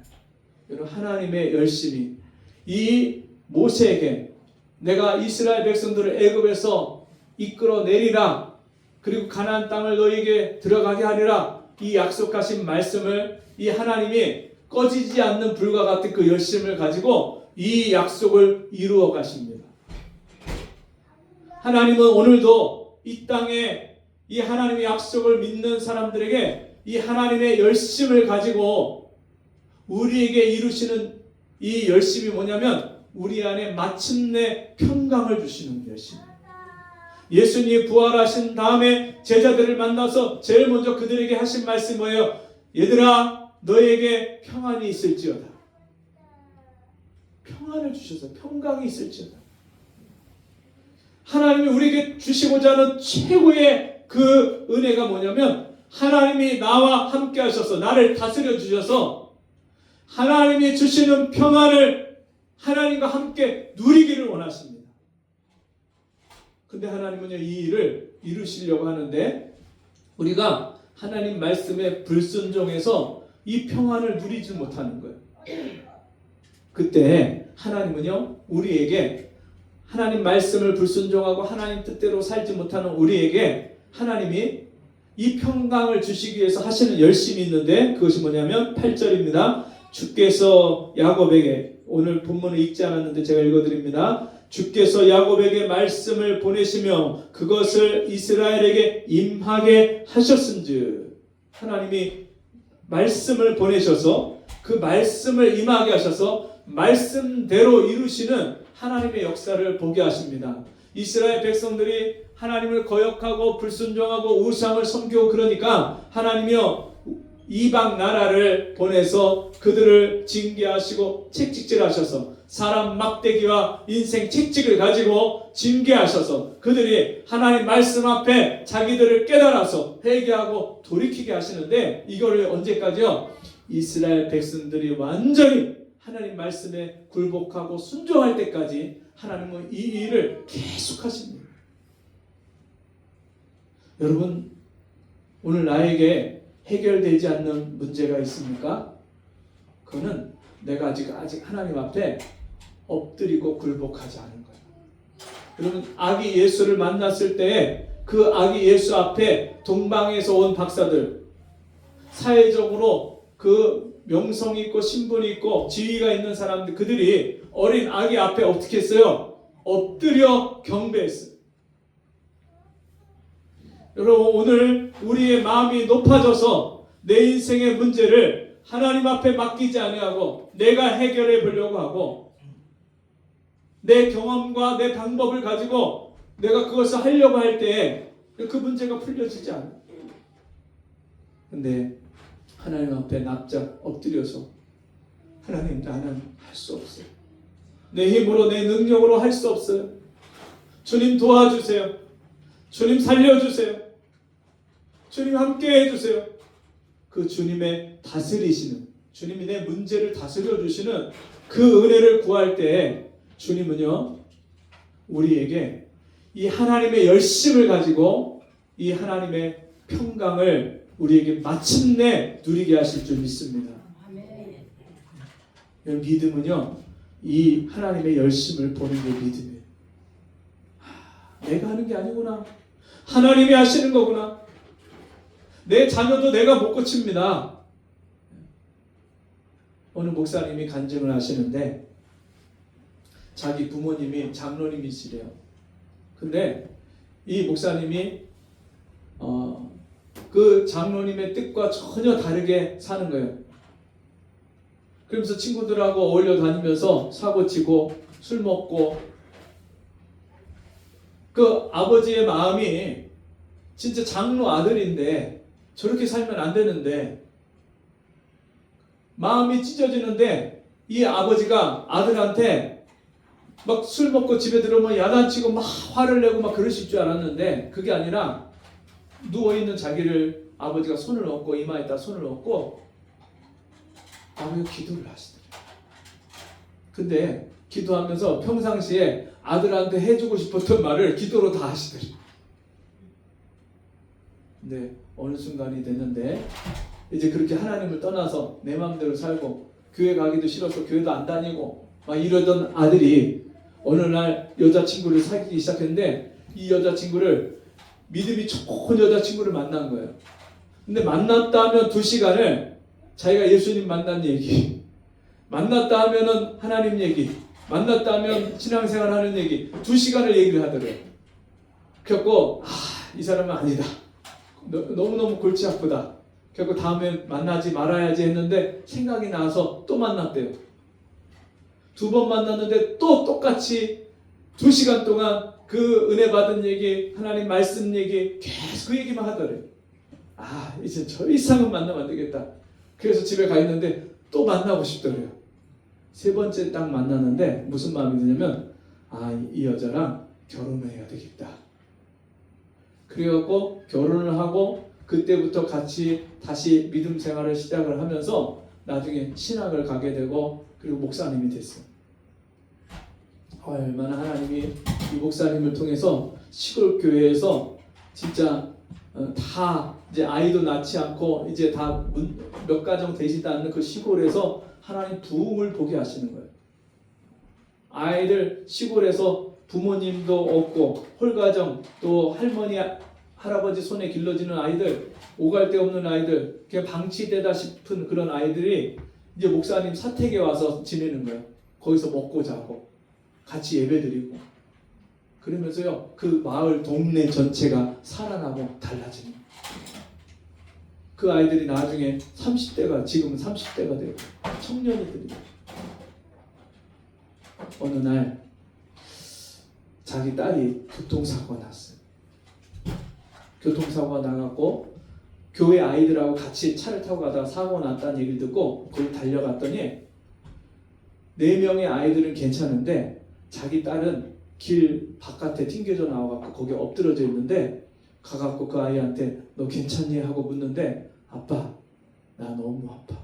여러분, 하나님의 열심이 이 모세에게, 내가 이스라엘 백성들을 애굽에서 이끌어 내리라, 그리고 가나안 땅을 너희에게 들어가게 하리라, 이 약속하신 말씀을 이 하나님이 꺼지지 않는 불과 같은 그 열심을 가지고 이 약속을 이루어 가십니다. 하나님은 오늘도 이 땅에 이 하나님의 약속을 믿는 사람들에게 이 하나님의 열심을 가지고 우리에게 이루시는 이 열심이 뭐냐면, 우리 안에 마침내 평강을 주시는 열심. 예수님이 부활하신 다음에 제자들을 만나서 제일 먼저 그들에게 하신 말씀이 뭐예요? 얘들아, 너에게 평안이 있을지어다. 평안을 주셔서 평강이 있을지어다. 하나님이 우리에게 주시고자 하는 최고의 그 은혜가 뭐냐면, 하나님이 나와 함께 하셔서 나를 다스려 주셔서 하나님이 주시는 평안을 하나님과 함께 누리기를 원하십니다. 근데 하나님은요, 이 일을 이루시려고 하는데 우리가 하나님 말씀에 불순종해서 이 평안을 누리지 못하는 거예요. 그때 하나님은요, 우리에게, 하나님 말씀을 불순종하고 하나님 뜻대로 살지 못하는 우리에게 하나님이 이 평강을 주시기 위해서 하시는 열심이 있는데, 그것이 뭐냐면 8절입니다. 주께서 야곱에게, 오늘 본문을 읽지 않았는데 제가 읽어드립니다. 주께서 야곱에게 말씀을 보내시며 그것을 이스라엘에게 임하게 하셨은즉, 하나님이 말씀을 보내셔서 그 말씀을 임하게 하셔서 말씀대로 이루시는 하나님의 역사를 보게 하십니다. 이스라엘 백성들이 하나님을 거역하고 불순종하고 우상을 섬기고 그러니까 하나님이요, 이방 나라를 보내서 그들을 징계하시고 책찍질하셔서, 사람 막대기와 인생 책찍을 가지고 징계하셔서 그들이 하나님 말씀 앞에 자기들을 깨달아서 회개하고 돌이키게 하시는데, 이거를 언제까지요? 이스라엘 백성들이 완전히 하나님 말씀에 굴복하고 순종할 때까지 하나님은 이 일을 계속 하십니다. 여러분, 오늘 나에게 해결되지 않는 문제가 있습니까? 그거는 내가 아직 하나님 앞에 엎드리고 굴복하지 않은 거예요. 여러분, 아기 예수를 만났을 때 그 아기 예수 앞에 동방에서 온 박사들, 사회적으로 그 명성이 있고 신분이 있고 지위가 있는 사람들, 그들이 어린 아기 앞에 어떻게 했어요? 엎드려 경배했어요. 여러분, 오늘 우리의 마음이 높아져서 내 인생의 문제를 하나님 앞에 맡기지 아니하고 내가 해결해 보려고 하고, 내 경험과 내 방법을 가지고 내가 그것을 하려고 할 때 그 문제가 풀려지지 않아요. 근데 하나님 앞에 납작 엎드려서, 하나님, 나는 할 수 없어요. 내 힘으로, 내 능력으로 할 수 없어요. 주님 도와주세요. 주님 살려주세요. 주님 함께 해주세요. 그 주님의 다스리시는, 주님이 내 문제를 다스려 주시는 그 은혜를 구할 때 주님은요, 우리에게 이 하나님의 열심을 가지고 이 하나님의 평강을 우리에게 마침내 누리게 하실 줄 믿습니다. 믿음은요, 이 하나님의 열심을 보는 게 믿음이에요. 내가 하는 게 아니구나. 하나님이 하시는 거구나. 내 자녀도 내가 못 고칩니다. 어느 목사님이 간증을 하시는데 자기 부모님이 장로님이시래요. 근데 이 목사님이 그 장로님의 뜻과 전혀 다르게 사는 거예요. 그러면서 친구들하고 어울려 다니면서 사고치고 술 먹고, 그 아버지의 마음이 진짜 장로 아들인데 저렇게 살면 안 되는데 마음이 찢어지는데, 이 아버지가 아들한테 막 술 먹고 집에 들어오면 야단치고 막 화를 내고 막 그러실 줄 알았는데, 그게 아니라 누워있는 자기를 아버지가 손을 얹고, 이마에다 손을 얹고 아버지가 기도를 하시더래요. 근데 기도하면서 평상시에 아들한테 해주고 싶었던 말을 기도로 다 하시더래요. 근데 어느 순간이 됐는데 이제 그렇게 하나님을 떠나서 내 마음대로 살고 교회 가기도 싫어서 교회도 안 다니고 막 이러던 아들이 어느 날 여자친구를 사귀기 시작했는데, 이 여자친구를 믿음이 좋은 여자친구를 만난 거예요. 근데 만났다 하면 2시간을 자기가 예수님 만난 얘기, 만났다 하면은 하나님 얘기, 만났다 하면 신앙생활 하는 얘기, 2시간을 얘기를 하더래요. 그래갖고 이 사람은 아니다, 너무너무 골치 아프다, 결국 다음에 만나지 말아야지 했는데 생각이 나서 또 만났대요. 2번 만났는데 또 똑같이 2시간 동안 그 은혜 받은 얘기, 하나님 말씀 얘기, 계속 그 얘기만 하더래요. 이제 저 이상은 만나면 안 되겠다. 그래서 집에 가 있는데 또 만나고 싶더래요. 3번째 딱 만났는데 무슨 마음이 드냐면, 이 여자랑 결혼해야 되겠다. 그래갖고 결혼을 하고 그때부터 같이 다시 믿음 생활을 시작을 하면서 나중에 신학을 가게 되고, 그리고 목사님이 됐어요. 얼마나 하나님이 이 목사님을 통해서 시골 교회에서 진짜 다 이제 아이도 낳지 않고 이제 다 몇 가정 되지도 않는 그 시골에서 하나님 부흥을 보게 하시는 거예요. 아이들 시골에서 부모님도 없고 홀가정, 또 할머니 할아버지 손에 길러지는 아이들, 오갈 데 없는 아이들, 그냥 방치되다 싶은 그런 아이들이 이제 목사님 사택에 와서 지내는 거예요. 거기서 먹고 자고 같이 예배드리고, 그러면서요 그 마을 동네 전체가 살아나고 달라지는 거예요. 그 아이들이 나중에 30대가, 지금은 30대가 되고 청년이들이 돼요. 어느 날 자기 딸이 교통사고가 났어요. 교통사고가 나갖고 교회 아이들하고 같이 차를 타고 가다가 사고가 났다는 얘기를 듣고 거기 달려갔더니 4명의 아이들은 괜찮은데 자기 딸은 길 바깥에 튕겨져 나와갖고 거기 엎드러져 있는데, 가갖고 그 아이한테 너 괜찮니? 하고 묻는데, 아빠 나 너무 아파.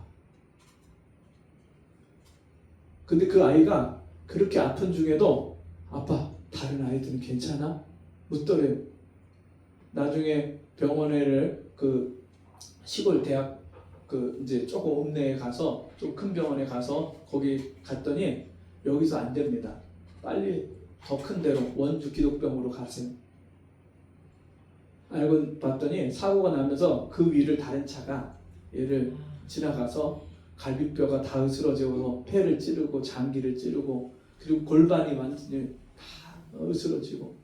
근데 그 아이가 그렇게 아픈 중에도 아빠 다른 아이들은 괜찮아? 묻더래요. 나중에 병원에를 그 시골 대학 그 이제 조금 읍내에 가서 좀 큰 병원에 가서 거기 갔더니 여기서 안 됩니다. 빨리 더 큰 데로 원주 기독병으로 가세요. 알고 봤더니 사고가 나면서 그 위를 다른 차가 얘를 지나가서 갈비뼈가 다 으스러져서 폐를 찌르고 장기를 찌르고, 그리고 골반이 완전히 다 으스러지고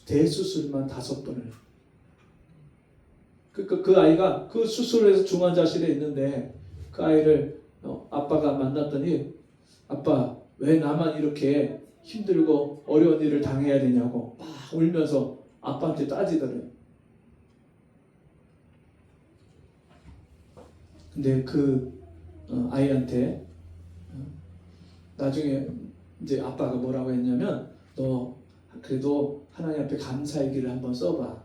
대수술만 5번을. 그 아이가 그 수술을 해서 중환자실에 있는데 그 아이를 아빠가 만났더니, 아빠 왜 나만 이렇게 힘들고 어려운 일을 당해야 되냐고 막 울면서 아빠한테 따지더래요. 근데 그 아이한테 나중에 이제 아빠가 뭐라고 했냐면, 너 그래도 하나님 앞에 감사일기를 한번 써봐.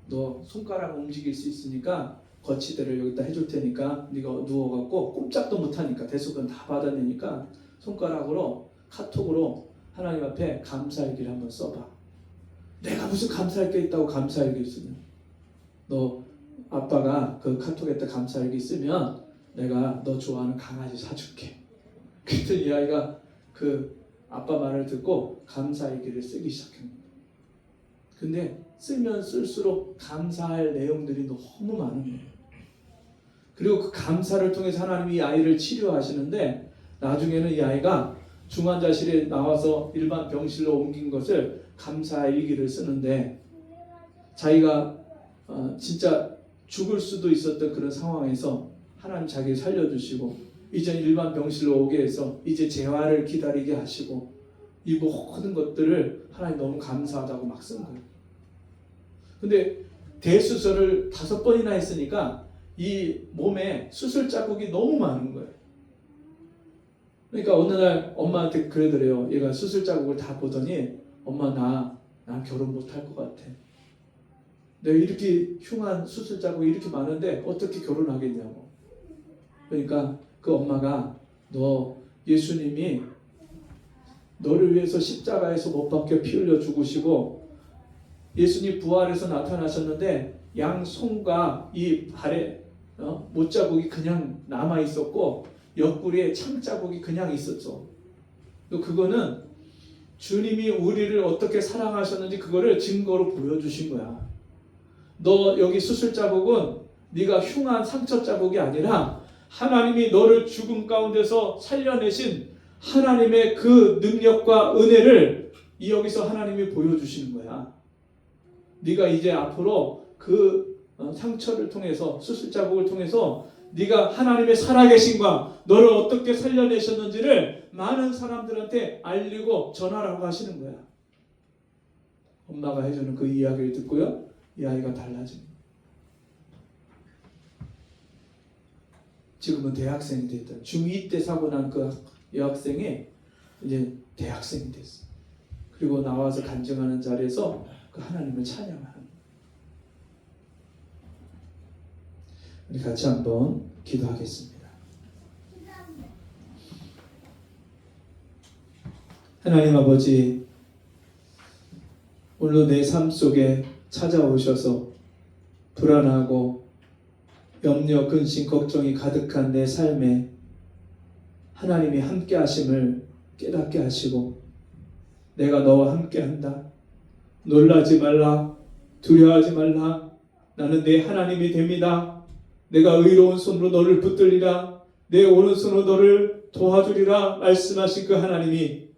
너 손가락 움직일 수 있으니까 거치대를 여기다 해줄 테니까 네가 누워갖고 꼼짝도 못하니까 대수건 다 받아내니까 손가락으로 카톡으로 하나님 앞에 감사일기를 한번 써봐. 내가 무슨 감사할 게 있다고 감사일기를 쓰냐. 너 아빠가 그 카톡에다 감사일기 쓰면 내가 너 좋아하는 강아지 사줄게. 그랬더니 이 아이가 그 아빠 말을 듣고 감사일기를 쓰기 시작합니다. 근데 쓰면 쓸수록 감사할 내용들이 너무 많은 거예요. 그리고 그 감사를 통해서 하나님이 이 아이를 치료하시는데 나중에는 이 아이가 중환자실에 나와서 일반 병실로 옮긴 것을 감사일기를 쓰는데 자기가 진짜 죽을 수도 있었던 그런 상황에서 하나님 자기를 살려주시고 이제 일반 병실로 오게 해서 이제 재활을 기다리게 하시고 이 모든 것들을 하나님 너무 감사하다고 막 쓴 거예요. 근데 대수술을 5번이나 했으니까 이 몸에 수술 자국이 너무 많은 거예요. 그러니까 어느 날 엄마한테 그러더래요. 얘가 수술 자국을 다 보더니 엄마 나 결혼 못할 것 같아. 내가 이렇게 흉한 수술 자국이 이렇게 많은데 어떻게 결혼하겠냐고. 그러니까 그 엄마가 너 예수님이 너를 위해서 십자가에서 못 박혀 피 흘려 죽으시고 예수님 부활해서 나타나셨는데 양손과 이 발에 못자국이 그냥 남아 있었고 옆구리에 창자국이 그냥 있었죠. 그거는 주님이 우리를 어떻게 사랑하셨는지 그거를 증거로 보여주신 거야. 너 여기 수술 자국은 네가 흉한 상처 자국이 아니라 하나님이 너를 죽음 가운데서 살려내신 하나님의 그 능력과 은혜를 여기서 하나님이 보여주시는 거야. 네가 이제 앞으로 그 상처를 통해서 수술 자국을 통해서 네가 하나님의 살아계신과 너를 어떻게 살려내셨는지를 많은 사람들한테 알리고 전하라고 하시는 거야. 엄마가 해주는 그 이야기를 듣고요, 이 아이가 달라집니다. 지금은 대학생이 됐다. 중2 때 사고 난 그 여학생이 이제 대학생이 됐어. 그리고 나와서 간증하는 자리에서 그 하나님을 찬양하는 거예요. 우리 같이 한번 기도하겠습니다. 하나님 아버지, 오늘 내 삶 속에 찾아오셔서 불안하고 염려, 근심, 걱정이 가득한 내 삶에 하나님이 함께 하심을 깨닫게 하시고 내가 너와 함께 한다. 놀라지 말라. 두려워하지 말라. 나는 내 하나님이 됩니다. 내가 의로운 손으로 너를 붙들리라. 내 오른손으로 너를 도와주리라 말씀하신 그 하나님이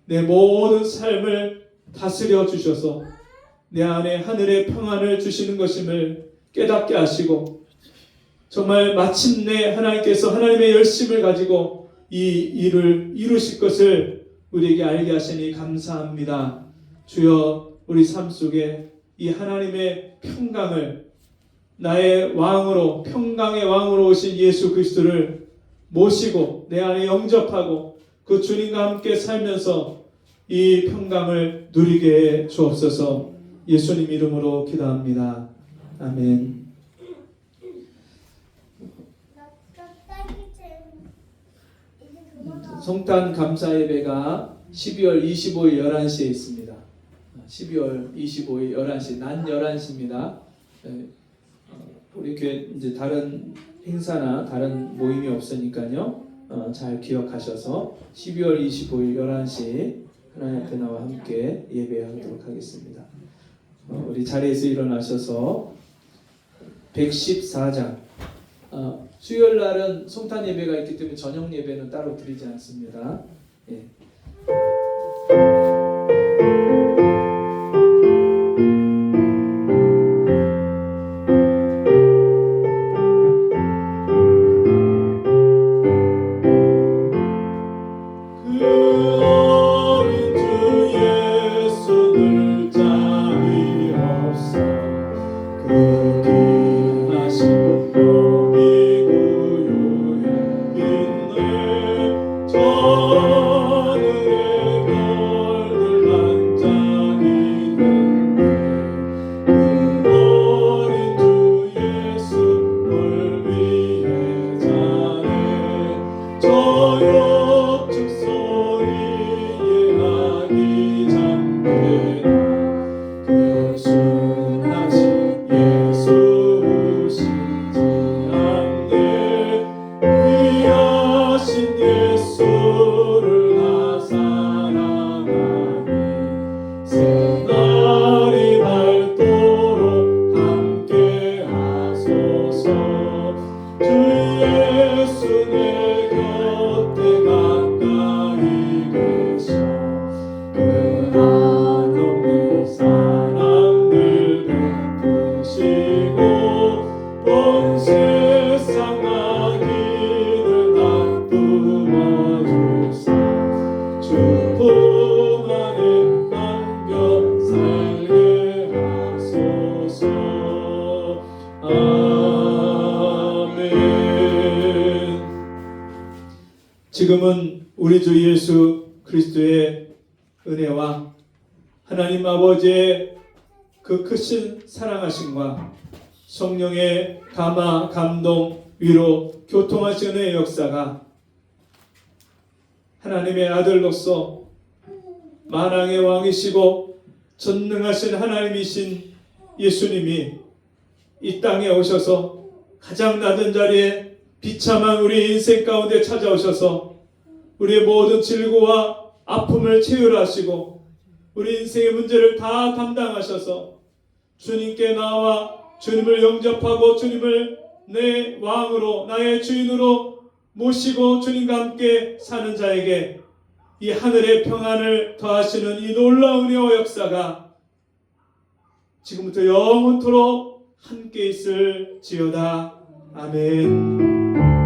내 모든 삶을 다스려 주셔서 내 안에 하늘의 평안을 주시는 것임을 깨닫게 하시고 정말 마침내 하나님께서 하나님의 열심을 가지고 이 일을 이루실 것을 우리에게 알게 하시니 감사합니다. 주여, 우리 삶 속에 이 하나님의 평강을 나의 왕으로, 평강의 왕으로 오신 예수 그리스도를 모시고 내 안에 영접하고 그 주님과 함께 살면서 이 평강을 누리게 해 주옵소서. 예수님 이름으로 기도합니다. 아멘. 성탄 감사 예배가 12월 25일 11시에 있습니다. 12월 25일 11시, 낮 11시입니다. 우리 교회 이제 다른 행사나 다른 모임이 없으니까요. 잘 기억하셔서 12월 25일 11시 하나님 앞에 나와 함께 예배하도록 하겠습니다. 우리 자리에서 일어나셔서 114장 수요일 날은 성탄 예배가 있기 때문에 저녁 예배는 따로 드리지 않습니다. 예. 저 봄 안에 안겨 살게 하소서. 아멘. 지금은 우리 주 예수 그리스도의 은혜와 하나님 아버지의 그 크신 사랑하심과 성령의 감화, 감동, 위로, 교통하시는 은혜의 역사가 하나님의 아들로서 만왕의 왕이시고 전능하신 하나님이신 예수님이 이 땅에 오셔서 가장 낮은 자리에 비참한 우리 인생 가운데 찾아오셔서 우리의 모든 질고와 아픔을 치유하시고 우리 인생의 문제를 다 담당하셔서 주님께 나와 주님을 영접하고 주님을 내 왕으로 나의 주인으로 모시고 주님과 함께 사는 자에게 이 하늘의 평안을 더하시는 이 놀라운 은혜와 역사가 지금부터 영원토록 함께 있을지어다. 아멘.